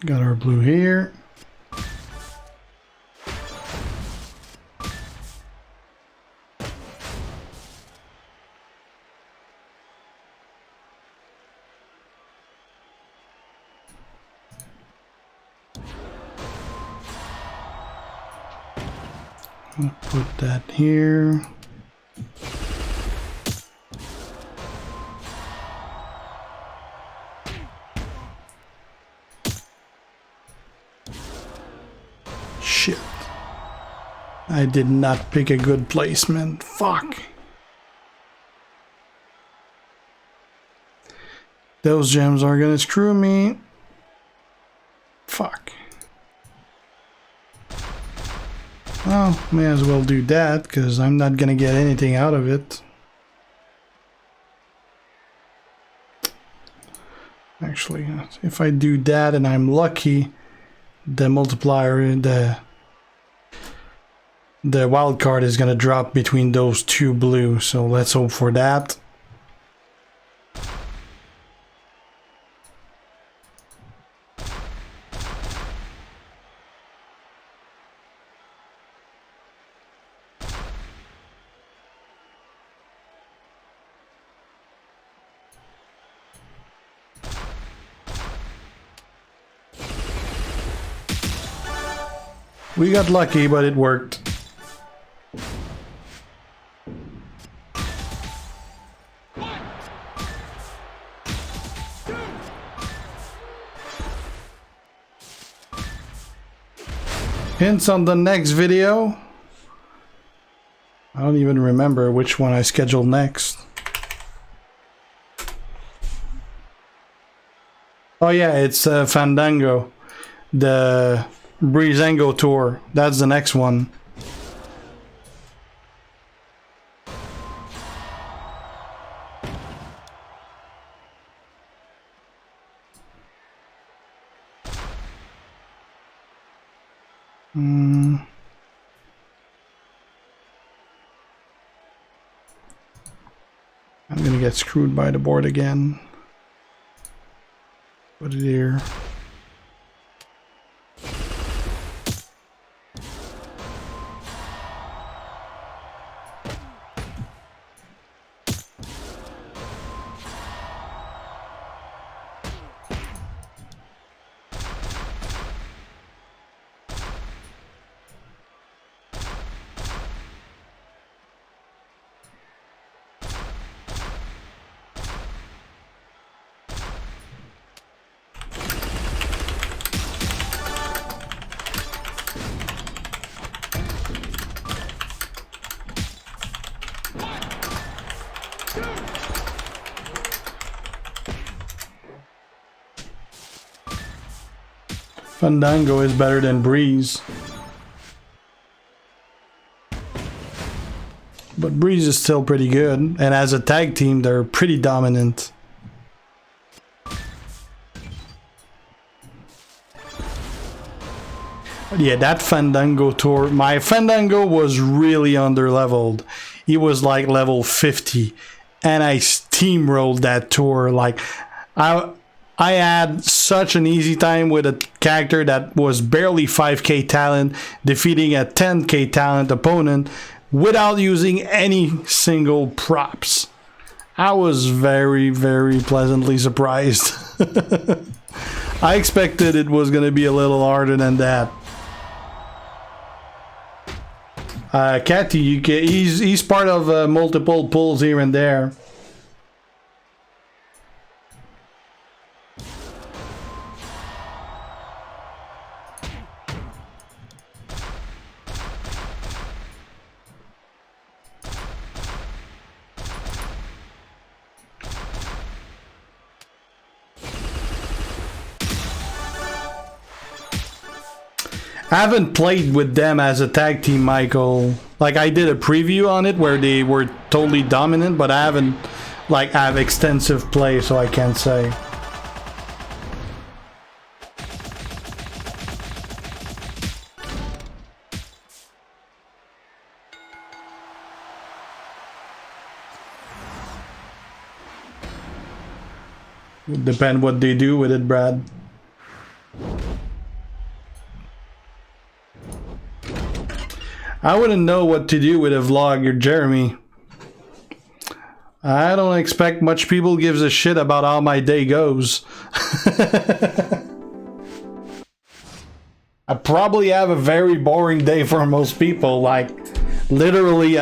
Got our blue here. I'll put that here. Shit. I did not pick a good placement. Fuck. Those gems are gonna screw me. Fuck. Well, may as well do that, because I'm not gonna get anything out of it. Actually, if I do that and I'm lucky, the multiplier, the wild card is gonna drop between those two blue, so let's hope for that. We got lucky, but it worked. Hints on the next video. I don't even remember which one I scheduled next. Oh yeah, it's Fandango. The Breezango tour. That's the next one. I'm gonna get screwed by the board again. Put it here. Fandango is better than Breeze. But Breeze is still pretty good, and as a tag team, they're pretty dominant. But yeah, that Fandango tour, my Fandango was really underleveled. He was like level 50, and I steamrolled that tour. Like, I had such an easy time with a character that was barely 5k talent, defeating a 10k talent opponent without using any single props. I was very, very pleasantly surprised. I expected it was going to be a little harder than that. Catty, he's part of multiple pulls here and there. I haven't played with them as a tag team, Michael. Like, I did a preview on it where they were totally dominant, but I haven't, like, have extensive play, so I can't say. Would depend what they do with it, Brad. I wouldn't know what to do with a vlog, or Jeremy. I don't expect much people gives a shit about how my day goes. I probably have a very boring day for most people. Like, literally,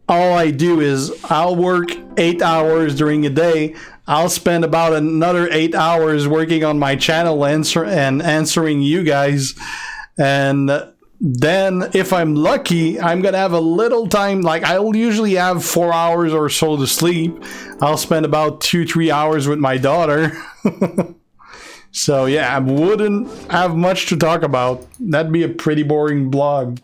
all I do is I'll work 8 hours during a day. I'll spend about another 8 hours working on my channel and answering you guys. And then, if I'm lucky, I'm gonna have a little time. Like, I'll usually have 4 hours or so to sleep. I'll spend about 2-3 hours with my daughter. So yeah, I wouldn't have much to talk about. That'd be a pretty boring blog.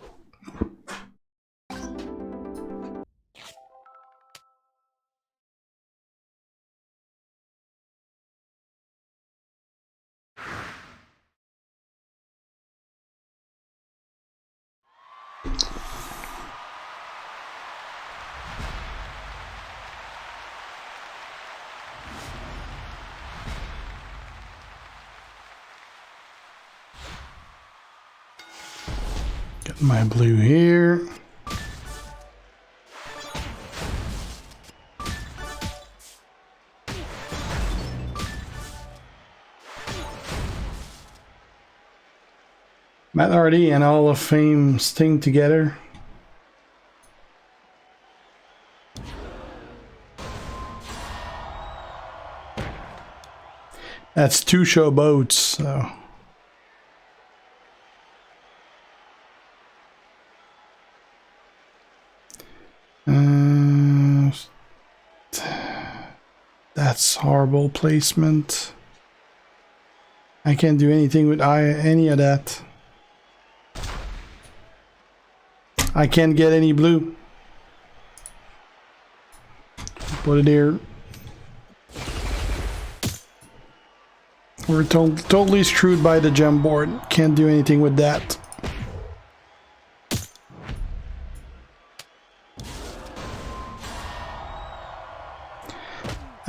Get my blue here. Matt Hardy and Hall of Fame Sting together. That's 2 showboats, so. That's horrible placement. I can't do anything with any of that. I can't get any blue. Put it here. We're totally screwed by the gem board. Can't do anything with that.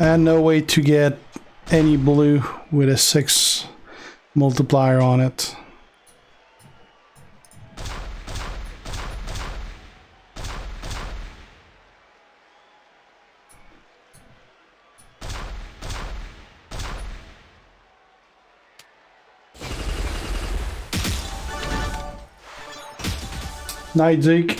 And no way to get any blue with a 6 multiplier on it. Night, Zeke.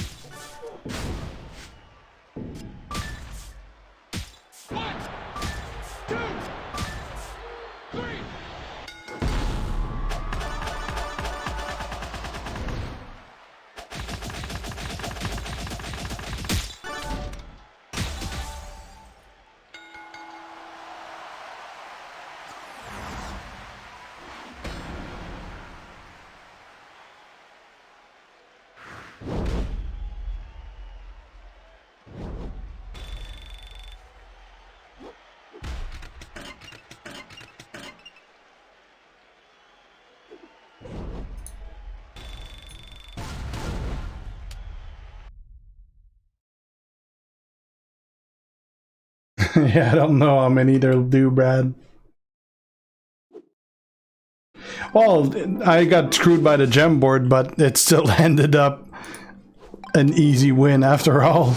Yeah, I don't know how many they'll do, Brad. Well, I got screwed by the gem board, but it still ended up an easy win after all.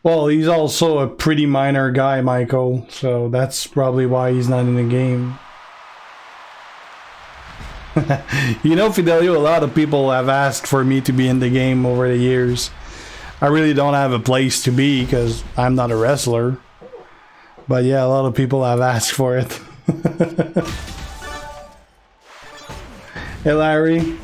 Well, he's also a pretty minor guy, Michael, so that's probably why he's not in the game. You know, Fidelio, a lot of people have asked for me to be in the game over the years. I really don't have a place to be because I'm not a wrestler. But yeah, a lot of people have asked for it. Hey, Larry.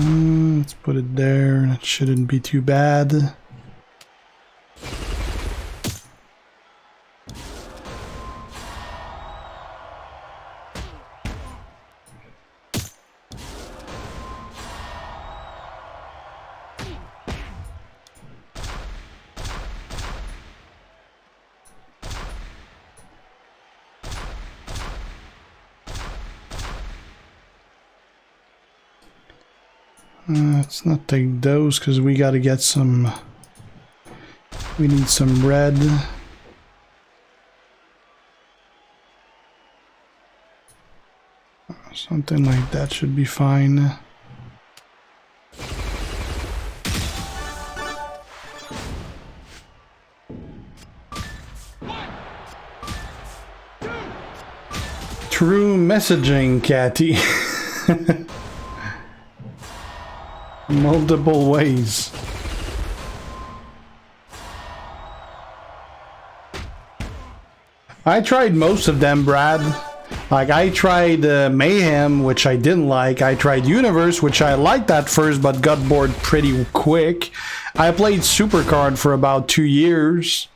Let's put it there. That shouldn't be too bad. Let's not take those because we got to get some. We need some red. Something like that should be fine. True messaging, Catty. Multiple ways. I tried most of them, Brad. Like, I tried Mayhem, which I didn't like. I tried Universe, which I liked at first, but got bored pretty quick. I played Supercard for about 2 years,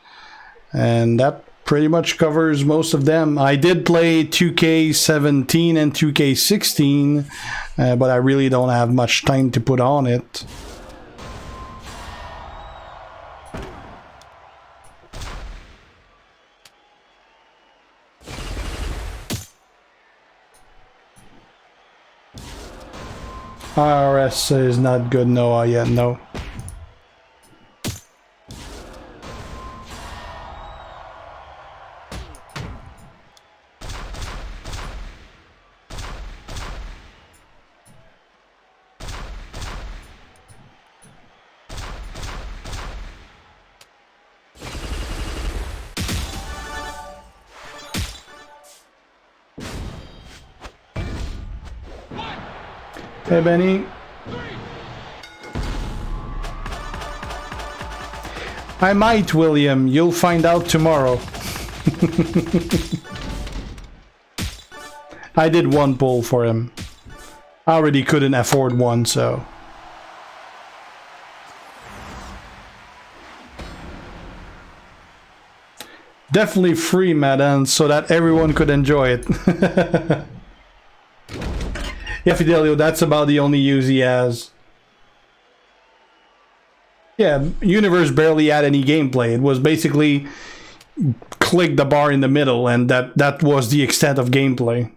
and that pretty much covers most of them. I did play 2K17 and 2K16, but I really don't have much time to put on it. RS is not good, Noah, yet, no. Hey, Benny. I might, William. You'll find out tomorrow. I did one pull for him. I already couldn't afford one, so... Definitely free, Madden, so that everyone could enjoy it. Yeah, Fidelio, that's about the only use he has. Yeah, Universe barely had any gameplay. It was basically click the bar in the middle, and that was the extent of gameplay.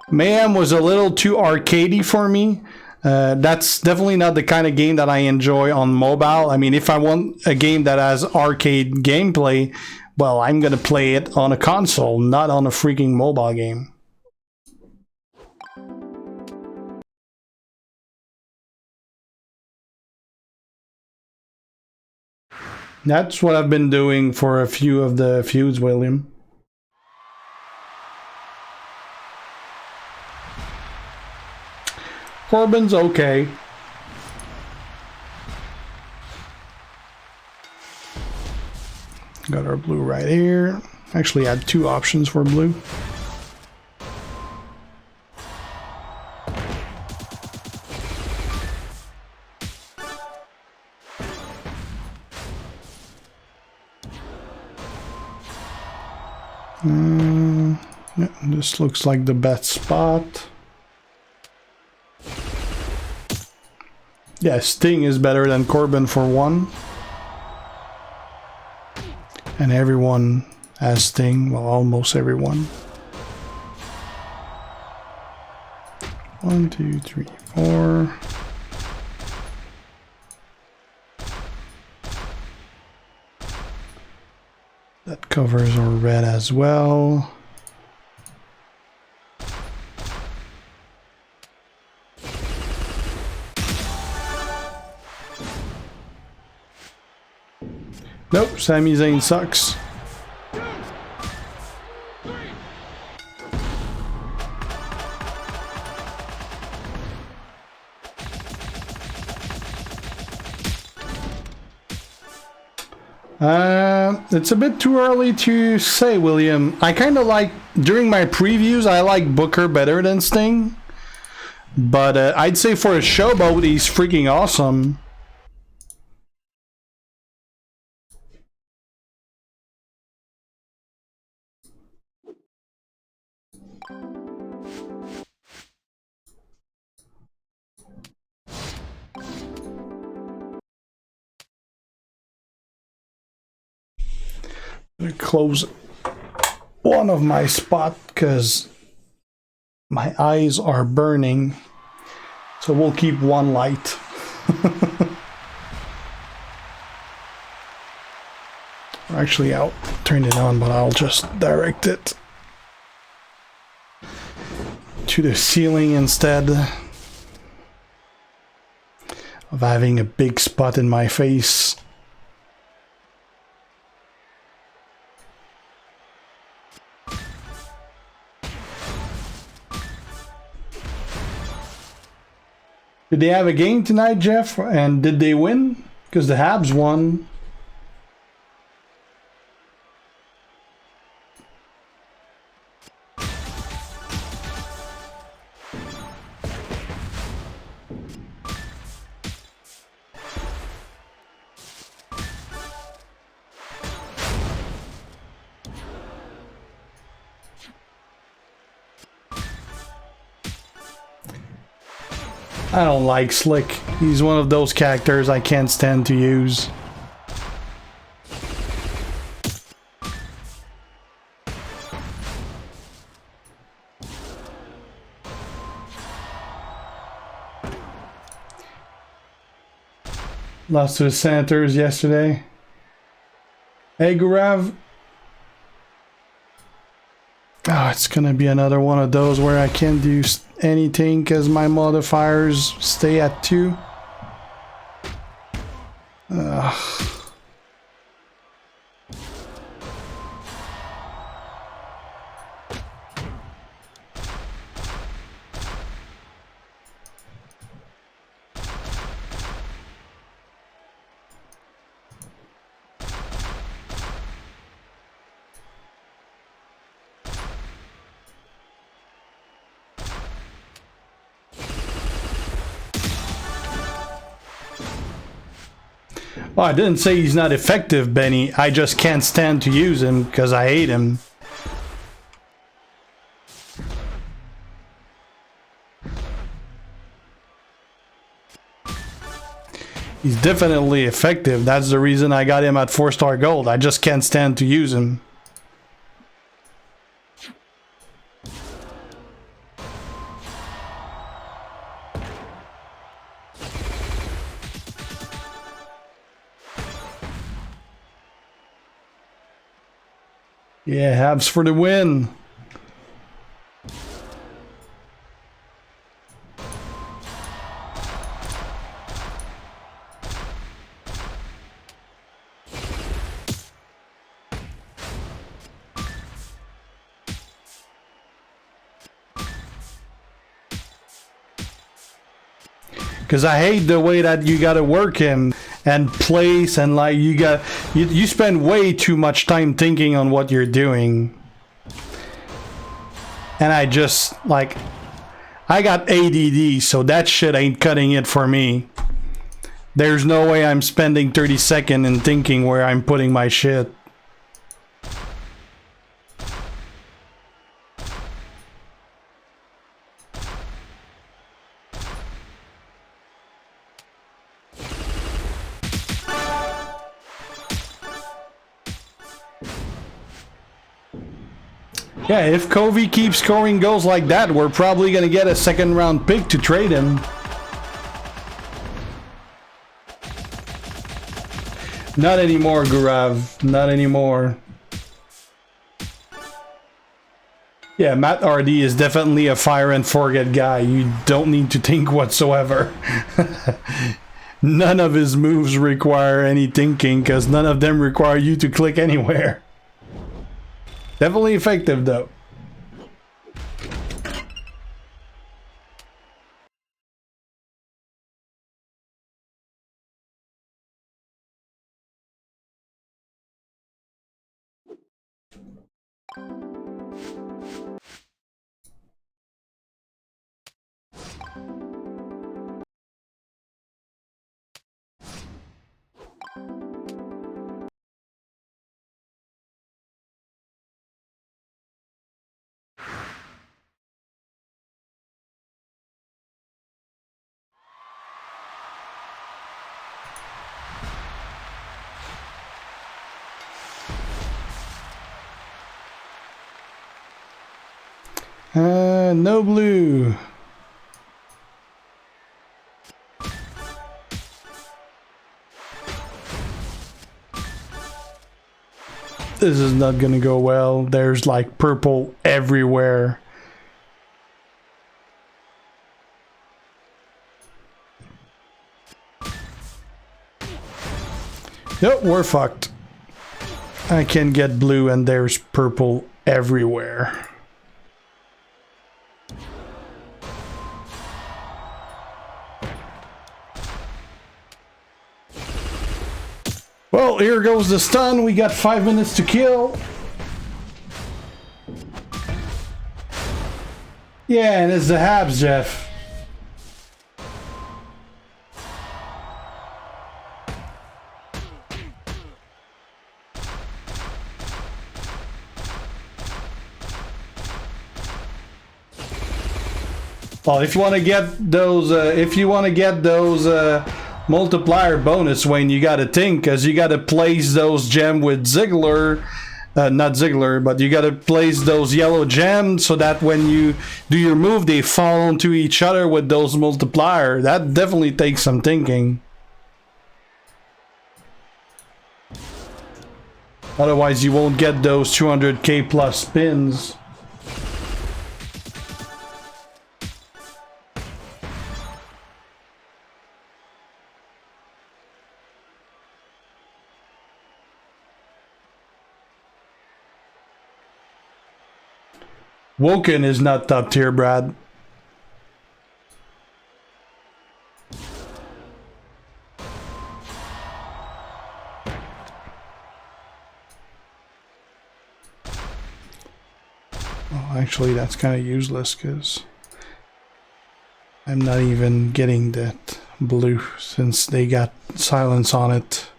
Mayhem was a little too arcadey for me. That's definitely not the kind of game that I enjoy on mobile. I mean, if I want a game that has arcade gameplay, well, I'm gonna play it on a console, not on a freaking mobile game. That's what I've been doing for a few of the feuds, William. Corbin's okay. Got our blue right here. Actually, I had two options for blue. Yeah, this looks like the best spot. Yeah, Sting is better than Corbin for one. And everyone has Sting, well, almost everyone. 1, 2, 3, 4. That covers our red as well. Nope, Sami Zayn sucks. It's a bit too early to say, William. I kind of like, during my previews, I like Booker better than Sting. But I'd say for a showboat, he's freaking awesome. I'm gonna close one of my spots because my eyes are burning. So we'll keep one light. Actually, I'll turn it on, but I'll just direct it to the ceiling instead of having a big spot in my face. Did they have a game tonight, Jeff? And did they win? Because the Habs won. I don't like Slick. He's one of those characters I can't stand to use. Lost to the Senators yesterday. Hey, Gurav. Oh, it's gonna be another one of those where I can't do anything because my modifiers stay at 2. Well, I didn't say he's not effective, Benny. I just can't stand to use him because I hate him. He's definitely effective. That's the reason I got him at 4-star gold. I just can't stand to use him. Yeah, Habs for the win. Because I hate the way that you gotta work him and place, and like you spend way too much time thinking on what you're doing. And I just like, I got ADD, so that shit ain't cutting it for me. There's no way I'm spending 30 seconds and thinking where I'm putting my shit. Yeah, if Covey keeps scoring goals like that, we're probably gonna get a second round pick to trade him. Not anymore, Gurav. Not anymore. Yeah, Matt Hardy is definitely a fire and forget guy. You don't need to think whatsoever. None of his moves require any thinking because none of them require you to click anywhere. Definitely effective though. No blue. This is not gonna go well. There's like purple everywhere. Nope, we're fucked. I can get blue and there's purple everywhere. Well, here goes the stun. We got 5 minutes to kill. Yeah, and it's the Habs, Jeff. Well, if you want to get those, multiplier bonus, Wayne, you got to think, because you got to place those gem with Ziggler, not Ziggler, but you got to place those yellow gems so that when you do your move, they fall onto each other with those multiplier. That definitely takes some thinking. Otherwise, you won't get those 200k plus spins. Woken is not top tier, Brad. Oh, actually, that's kind of useless because I'm not even getting that blue since they got silence on it.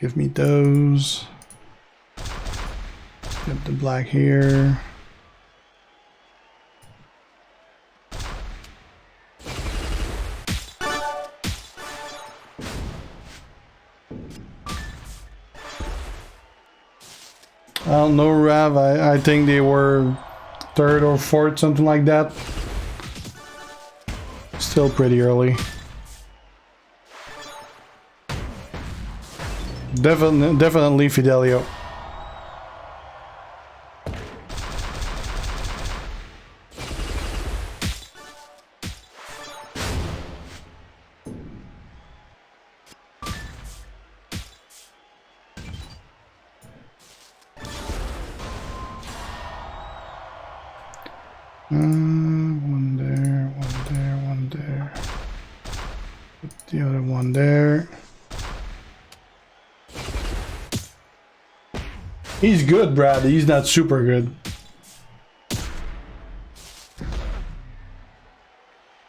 Give me those. Get the black here. I don't know, Rav. I think they were third or fourth, something like that. Still pretty early. Definitely Fidelio. One there, one there, one there. Put the other one there. He's good, Brad. He's not super good.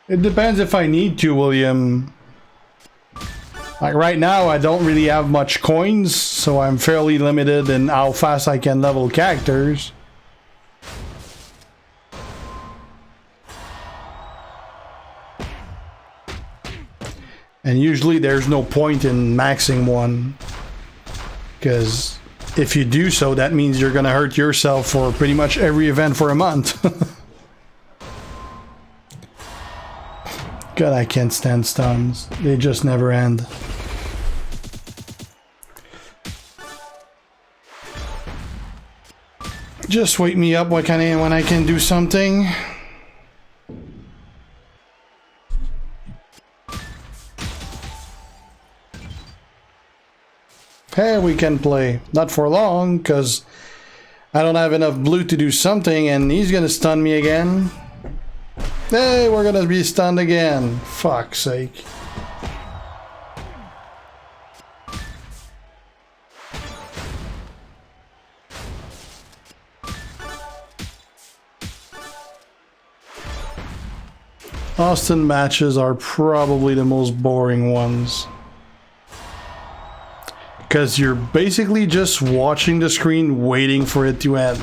It depends if I need to, William. Like right now, I don't really have much coins, so I'm fairly limited in how fast I can level characters. And usually there's no point in maxing one, because if you do so, that means you're gonna hurt yourself for pretty much every event for a month. God, I can't stand stuns. They just never end. Just wake me up when I can do something. Hey, we can play. Not for long, because I don't have enough blue to do something, and he's gonna stun me again. Hey, we're gonna be stunned again. Fuck's sake. Austin matches are probably the most boring ones. Because you're basically just watching the screen waiting for it to end.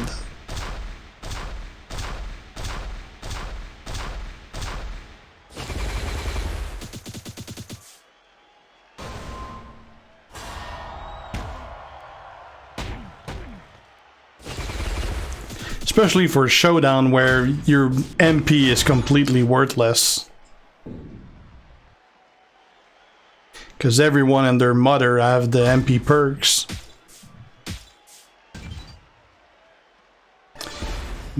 Especially for Showdown, where your MP is completely worthless. Because everyone and their mother have the MP perks.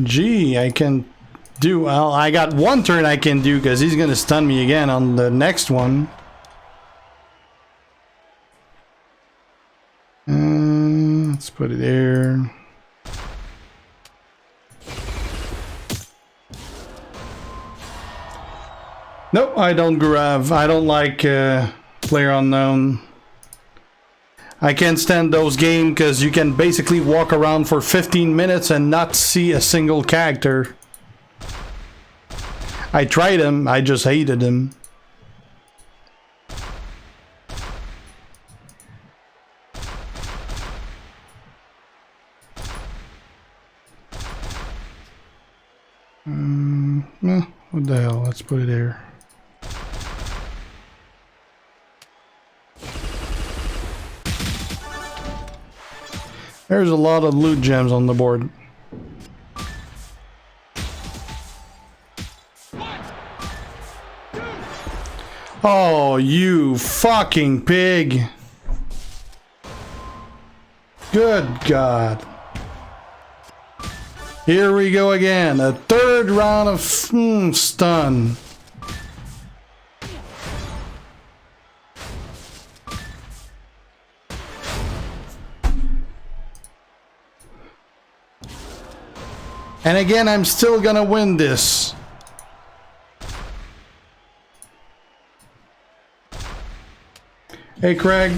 Gee, I can do... Well, I got one turn I can do because he's going to stun me again on the next one. Let's put it there. Nope, I don't grab. I don't like... Player unknown. I can't stand those games because you can basically walk around for 15 minutes and not see a single character. I tried him, I just hated him. What the hell? Let's put it there. There's a lot of loot gems on the board. Oh, you fucking pig. Good God. Here we go again. A third round of stun. And again, I'm still gonna win this. Hey, Craig.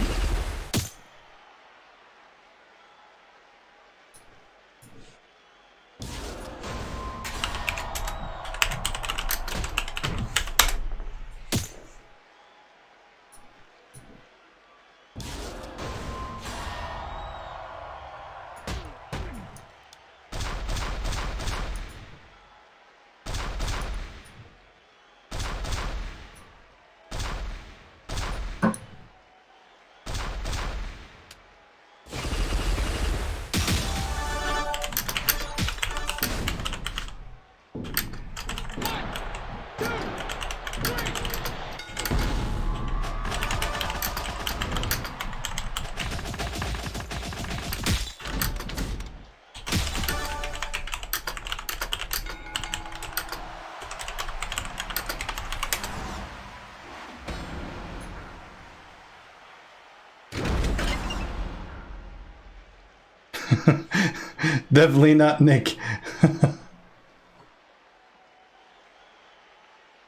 Definitely not Nick.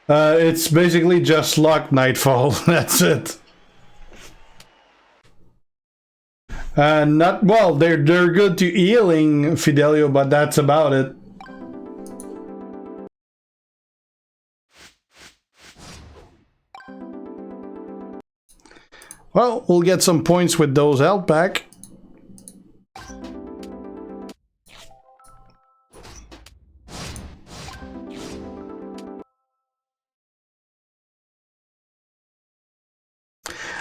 It's basically just luck, Nightfall. That's it. Not well. They're good to healing, Fidelio, but that's about it. Well, we'll get some points with those health back.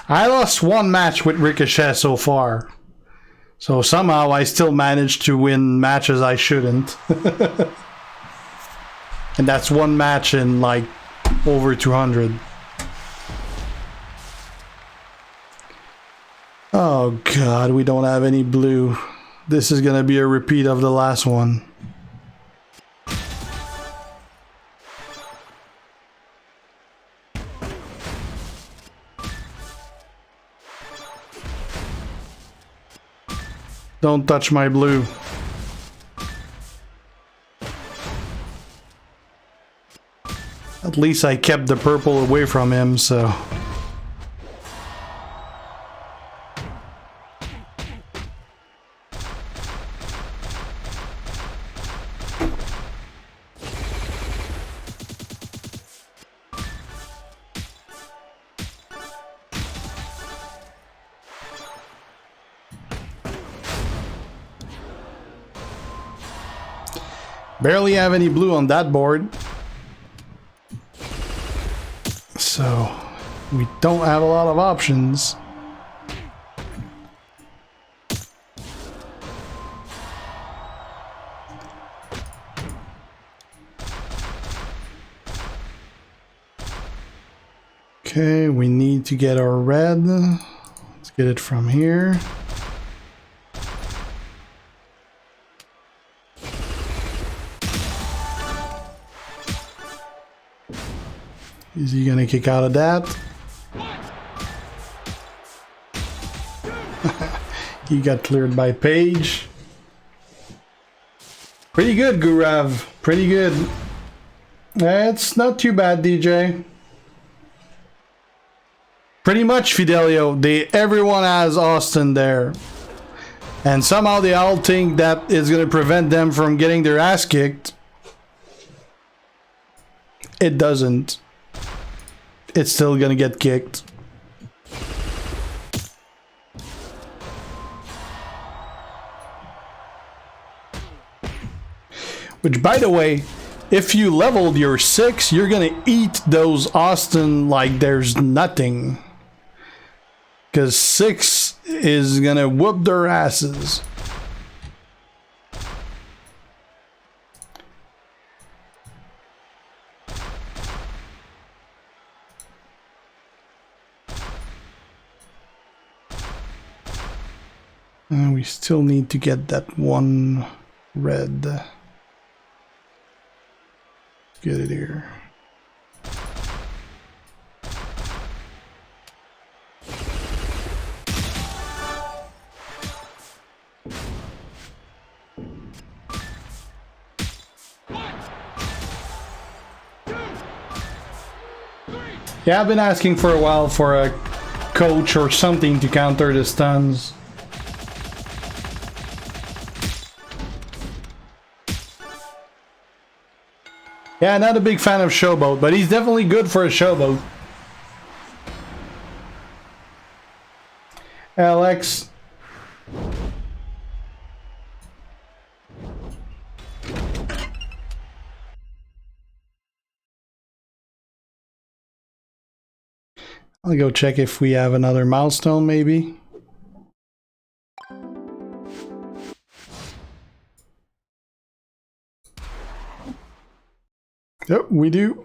I lost one match with Ricochet so far. So somehow I still managed to win matches I shouldn't. And that's one match in like over 200. Oh god, we don't have any blue. This is gonna be a repeat of the last one. Don't touch my blue. At least I kept the purple away from him, so... Barely have any blue on that board. So, we don't have a lot of options. Okay, we need to get our red. Let's get it from here. Is he gonna kick out of that? He got cleared by Paige. Pretty good, Gurav. Pretty good. It's not too bad, DJ. Pretty much, Fidelio. Everyone has Austin there. And somehow they all think that is gonna prevent them from getting their ass kicked. It doesn't. It's still gonna get kicked. Which, by the way, if you leveled your 6, you're gonna eat those Austin like there's nothing. Because 6 is gonna whoop their asses. We still need to get that one red. Get it here. Yeah, I've been asking for a while for a coach or something to counter the stuns. Yeah, not a big fan of Showboat, but he's definitely good for a Showboat. Alex. I'll go check if we have another milestone, maybe. Yep, we do.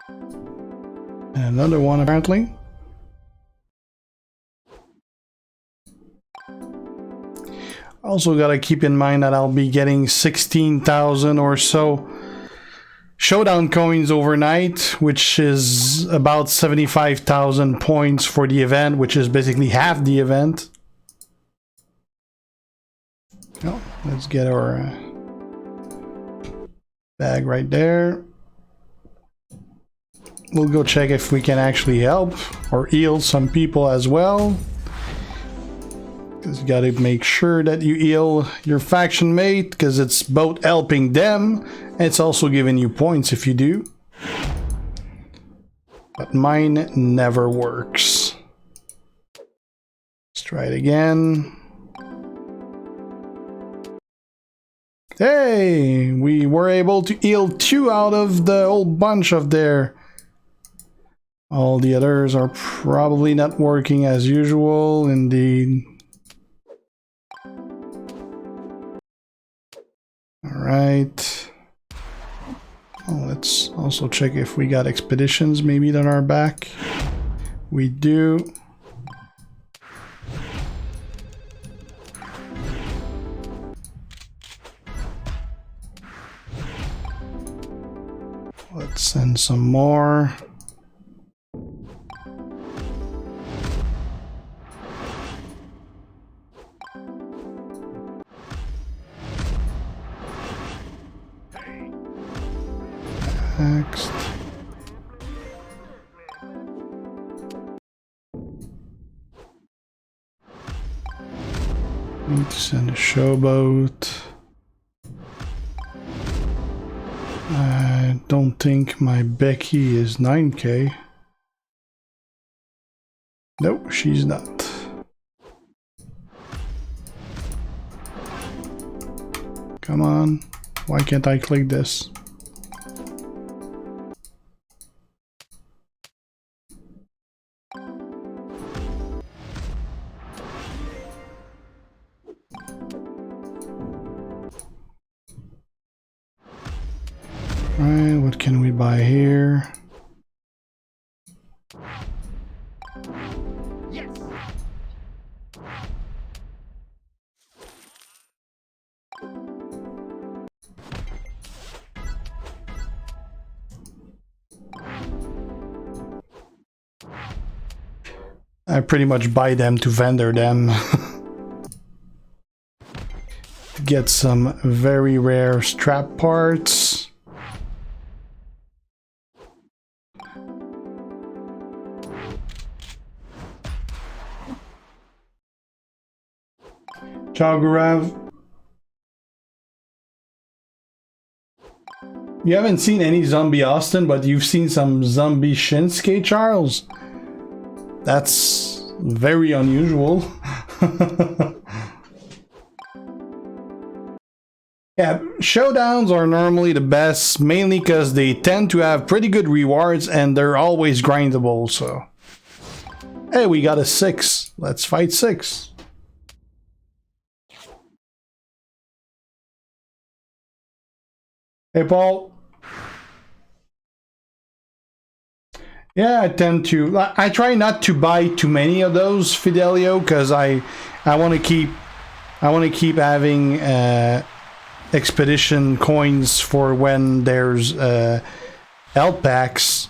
And another one, apparently. Also gotta keep in mind that I'll be getting 16,000 or so Showdown coins overnight, which is about 75,000 points for the event, which is basically half the event. Oh, let's get our bag right there. We'll go check if we can actually help or heal some people as well. Because you gotta make sure that you heal your faction mate, because it's both helping them and it's also giving you points if you do. But mine never works. Let's try it again. Hey, we were able to heal 2 out of the whole bunch of there. All the others are probably not working as usual, indeed. Alright. Oh, let's also check if we got expeditions maybe that are back. We do. Let's send some more. Next. Need to send a showboat. I don't think my Becky is 9k. Nope, she's not. Come on. Why can't I click this? Alright, what can we buy here? Yes. I pretty much buy them to vendor them. To get some very rare strap parts. Ciao, Gurav. You haven't seen any zombie Austin, but you've seen some zombie Shinsuke, Charles. That's very unusual. Yeah, showdowns are normally the best, mainly because they tend to have pretty good rewards and they're always grindable, so. Hey, we got a 6. Let's fight 6. Hey, Paul. Yeah, I try not to buy too many of those, Fidelio, because I want to keep having expedition coins for when there's health packs.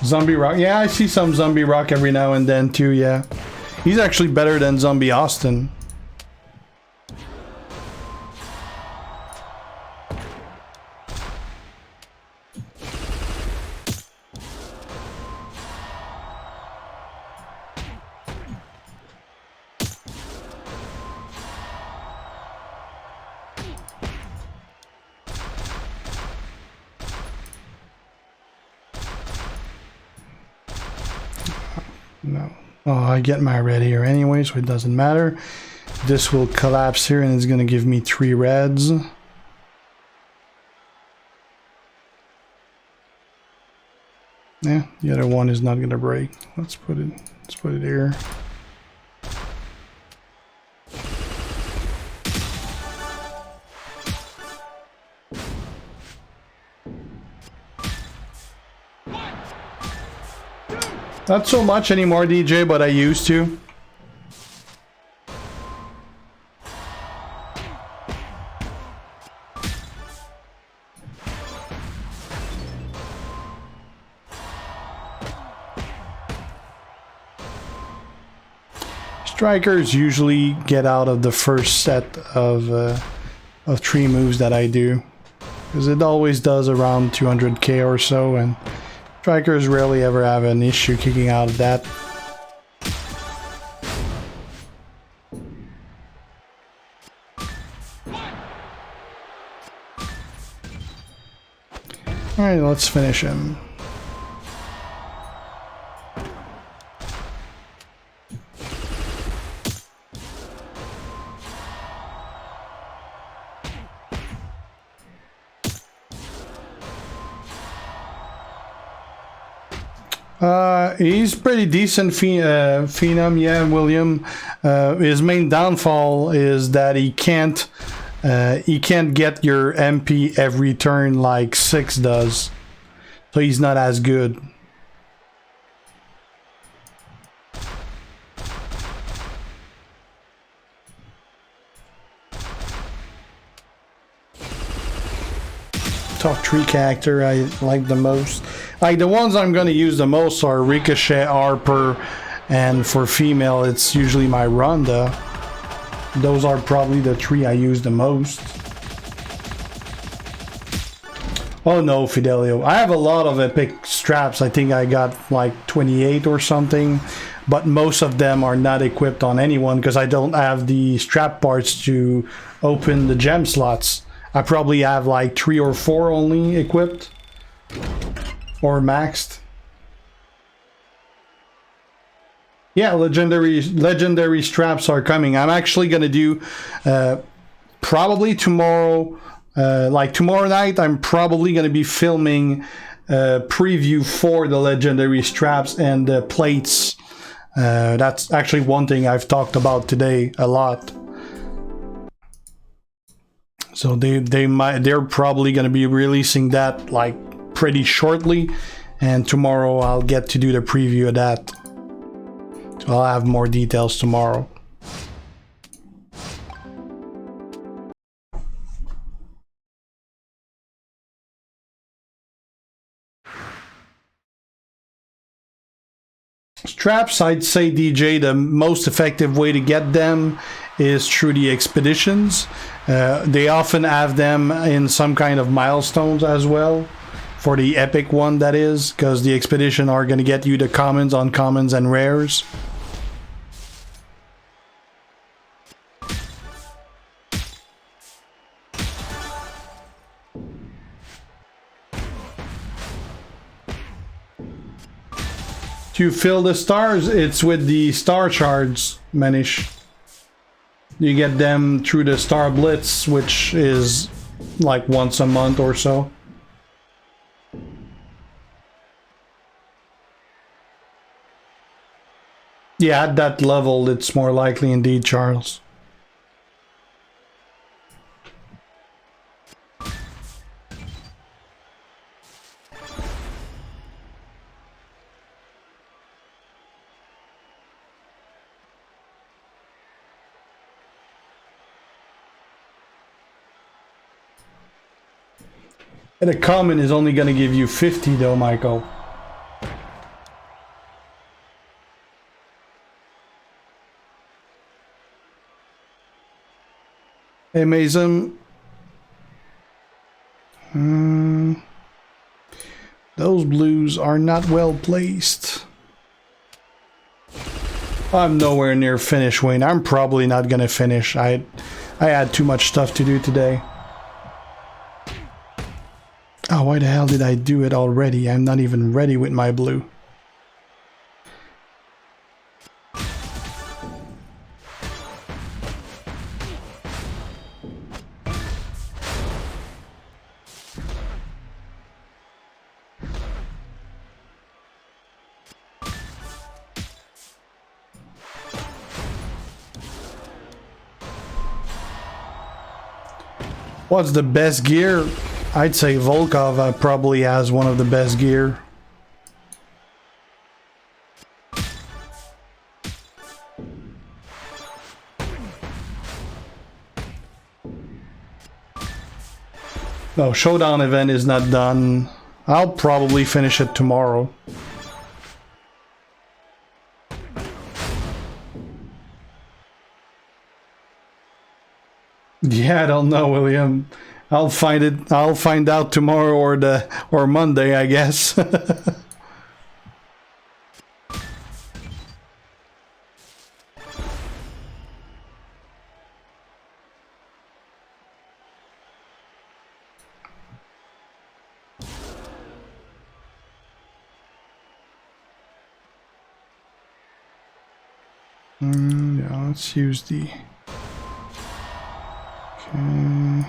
Zombie Rock. Yeah, I see some Zombie Rock every now and then too, yeah. He's actually better than Zombie Austin. No. Oh, I get my red here anyway, so it doesn't matter. This will collapse here and it's going to give me 3 reds. Yeah, the other one is not going to break. Let's put it here. Not so much anymore, DJ, but I used to. Strikers usually get out of the first set of 3 moves that I do, because it always does around 200k or so, and strikers rarely ever have an issue kicking out of that. Alright, let's finish him. He's pretty decent phenom, yeah, William. His main downfall is that he can't get your MP every turn like 6 does, so he's not as good. Top 3 character I like the most. Like, the ones I'm going to use the most are Ricochet, Harper, and for female it's usually my Ronda. Those are probably the 3 I use the most. Oh no, Fidelio. I have a lot of epic straps. I think I got like 28 or something, but most of them are not equipped on anyone because I don't have the strap parts to open the gem slots. I probably have like 3 or 4 only equipped or maxed. Yeah, legendary straps are coming. I'm actually gonna do probably tomorrow, like tomorrow night. I'm probably gonna be filming a preview for the legendary straps and the plates. That's actually one thing I've talked about today a lot. So they're probably gonna be releasing that like pretty shortly, and tomorrow I'll get to do the preview of that. So I'll have more details tomorrow. Straps, I'd say, DJ, the most effective way to get them is through the expeditions. They often have them in some kind of milestones as well. For the epic one, that is, because the expedition are going to get you the commons, uncommons, and rares. To fill the stars, it's with the star shards, Manish. You get them through the Star Blitz, which is like once a month or so. Yeah, at that level, it's more likely indeed, Charles. And a common is only going to give you 50 though, Michael. Hey, Mason. Those blues are not well placed. I'm nowhere near finish, Wayne. I'm probably not gonna finish. I had too much stuff to do today. Oh, why the hell did I do it already? I'm not even ready with my blue. What's the best gear? I'd say Volkov probably has one of the best gear. No, Showdown event is not done. I'll probably finish it tomorrow. Yeah, I don't know, William. I'll find out tomorrow or Monday, I guess. Yeah, let's use the... Okay,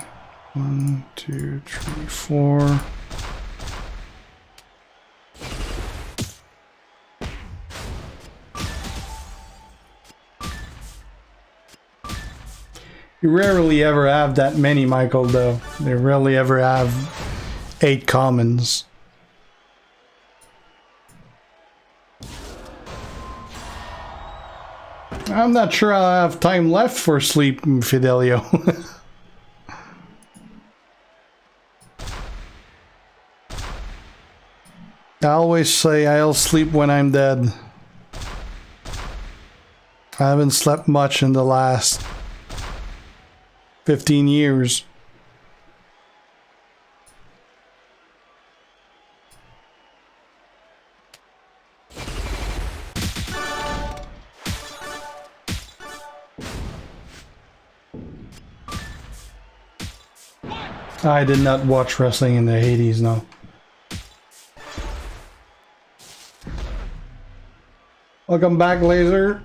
1, 2, 3, 4. You rarely ever have that many, Michael, though. They rarely ever have 8 commons. I'm not sure I'll have time left for sleep, Fidelio. I always say I'll sleep when I'm dead. I haven't slept much in the last 15 years. I did not watch wrestling in the 80s, no. Welcome back, Laser.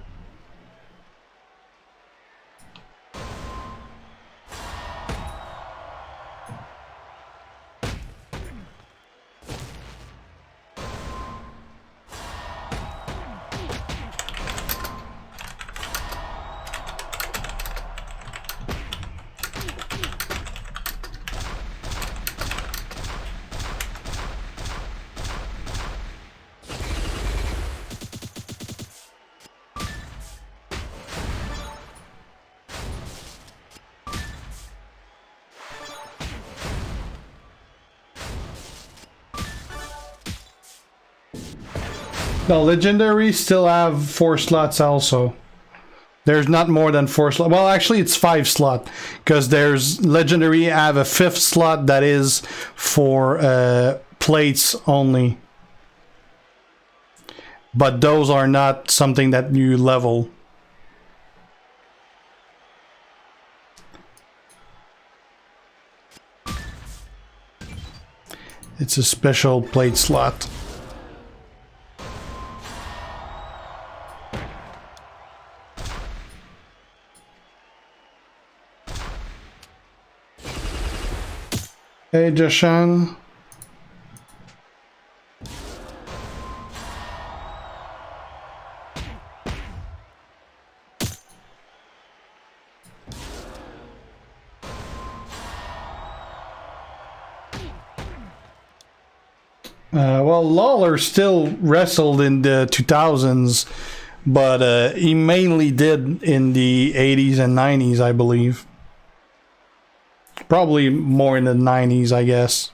No, legendary still have 4 slots also. There's not more than 4 slots. Well, actually it's 5 slot, because there's legendary have a 5th slot that is for plates only. But those are not something that you level. It's a special plate slot. Hey, Guersan. Well, Lawler still wrestled in the 2000s, but he mainly did in the 80s and 90s, I believe. Probably more in the 90s, I guess.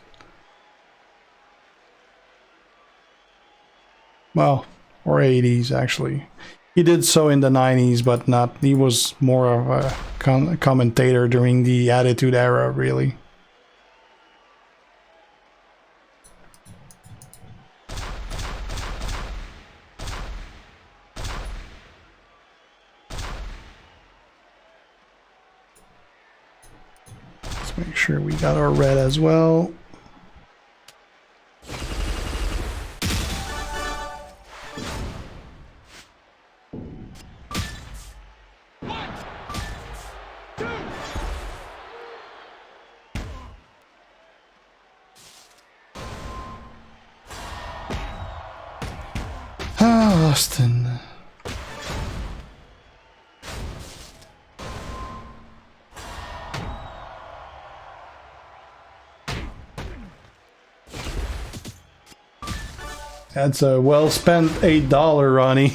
Well, or 80s, actually. He did so in the 90s, but not... He was more of a commentator during the Attitude Era, really. Make sure we got our red as well. Ah, Austin. That's a well-spent $8, Ronnie.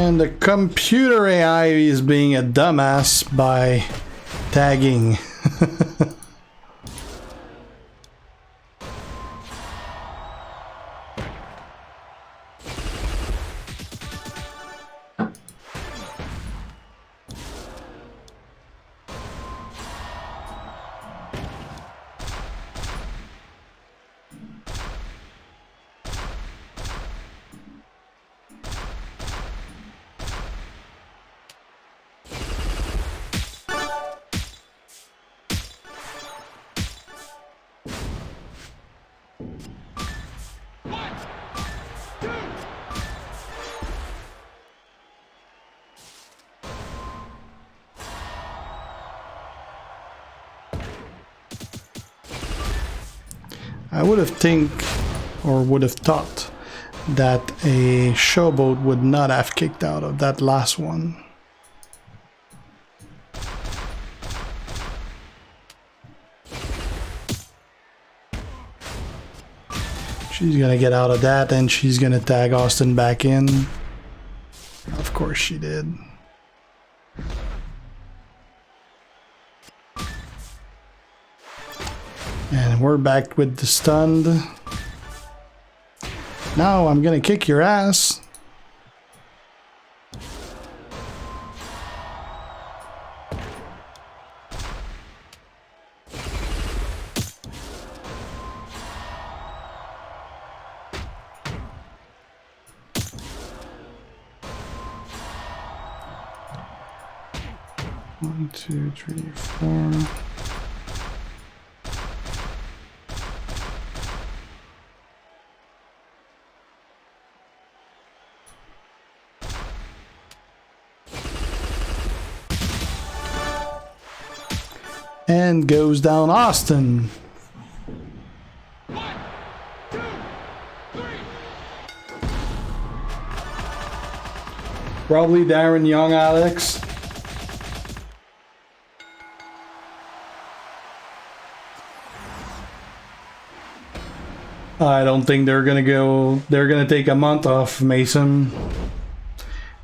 And the computer AI is being a dumbass by tagging. I would have would have thought that a showboat would not have kicked out of that last one. She's gonna get out of that and she's gonna tag Austin back in. Of course she did. And we're back with the stunned. Now I'm gonna kick your ass. One, two, three, four. And goes down Austin. 1, 2, 3. Probably Darren Young, Alex. I don't think they're gonna take a month off, Mason.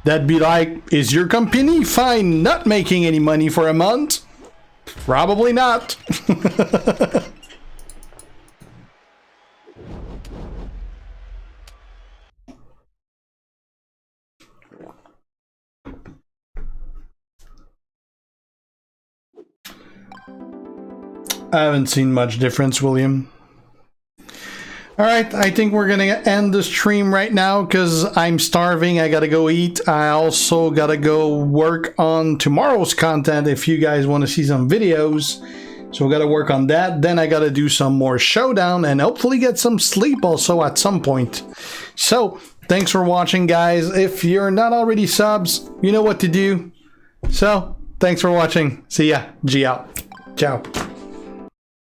That'd be like, is your company fine not making any money for a month? Probably not. I haven't seen much difference, William. Alright, I think we're gonna end the stream right now because I'm starving. I gotta go eat. I also gotta go work on tomorrow's content if you guys want to see some videos. So we gotta work on that. Then I gotta do some more Showdown and hopefully get some sleep also at some point. So, thanks for watching, guys. If you're not already subs, you know what to do. So, thanks for watching. See ya. G out. Ciao.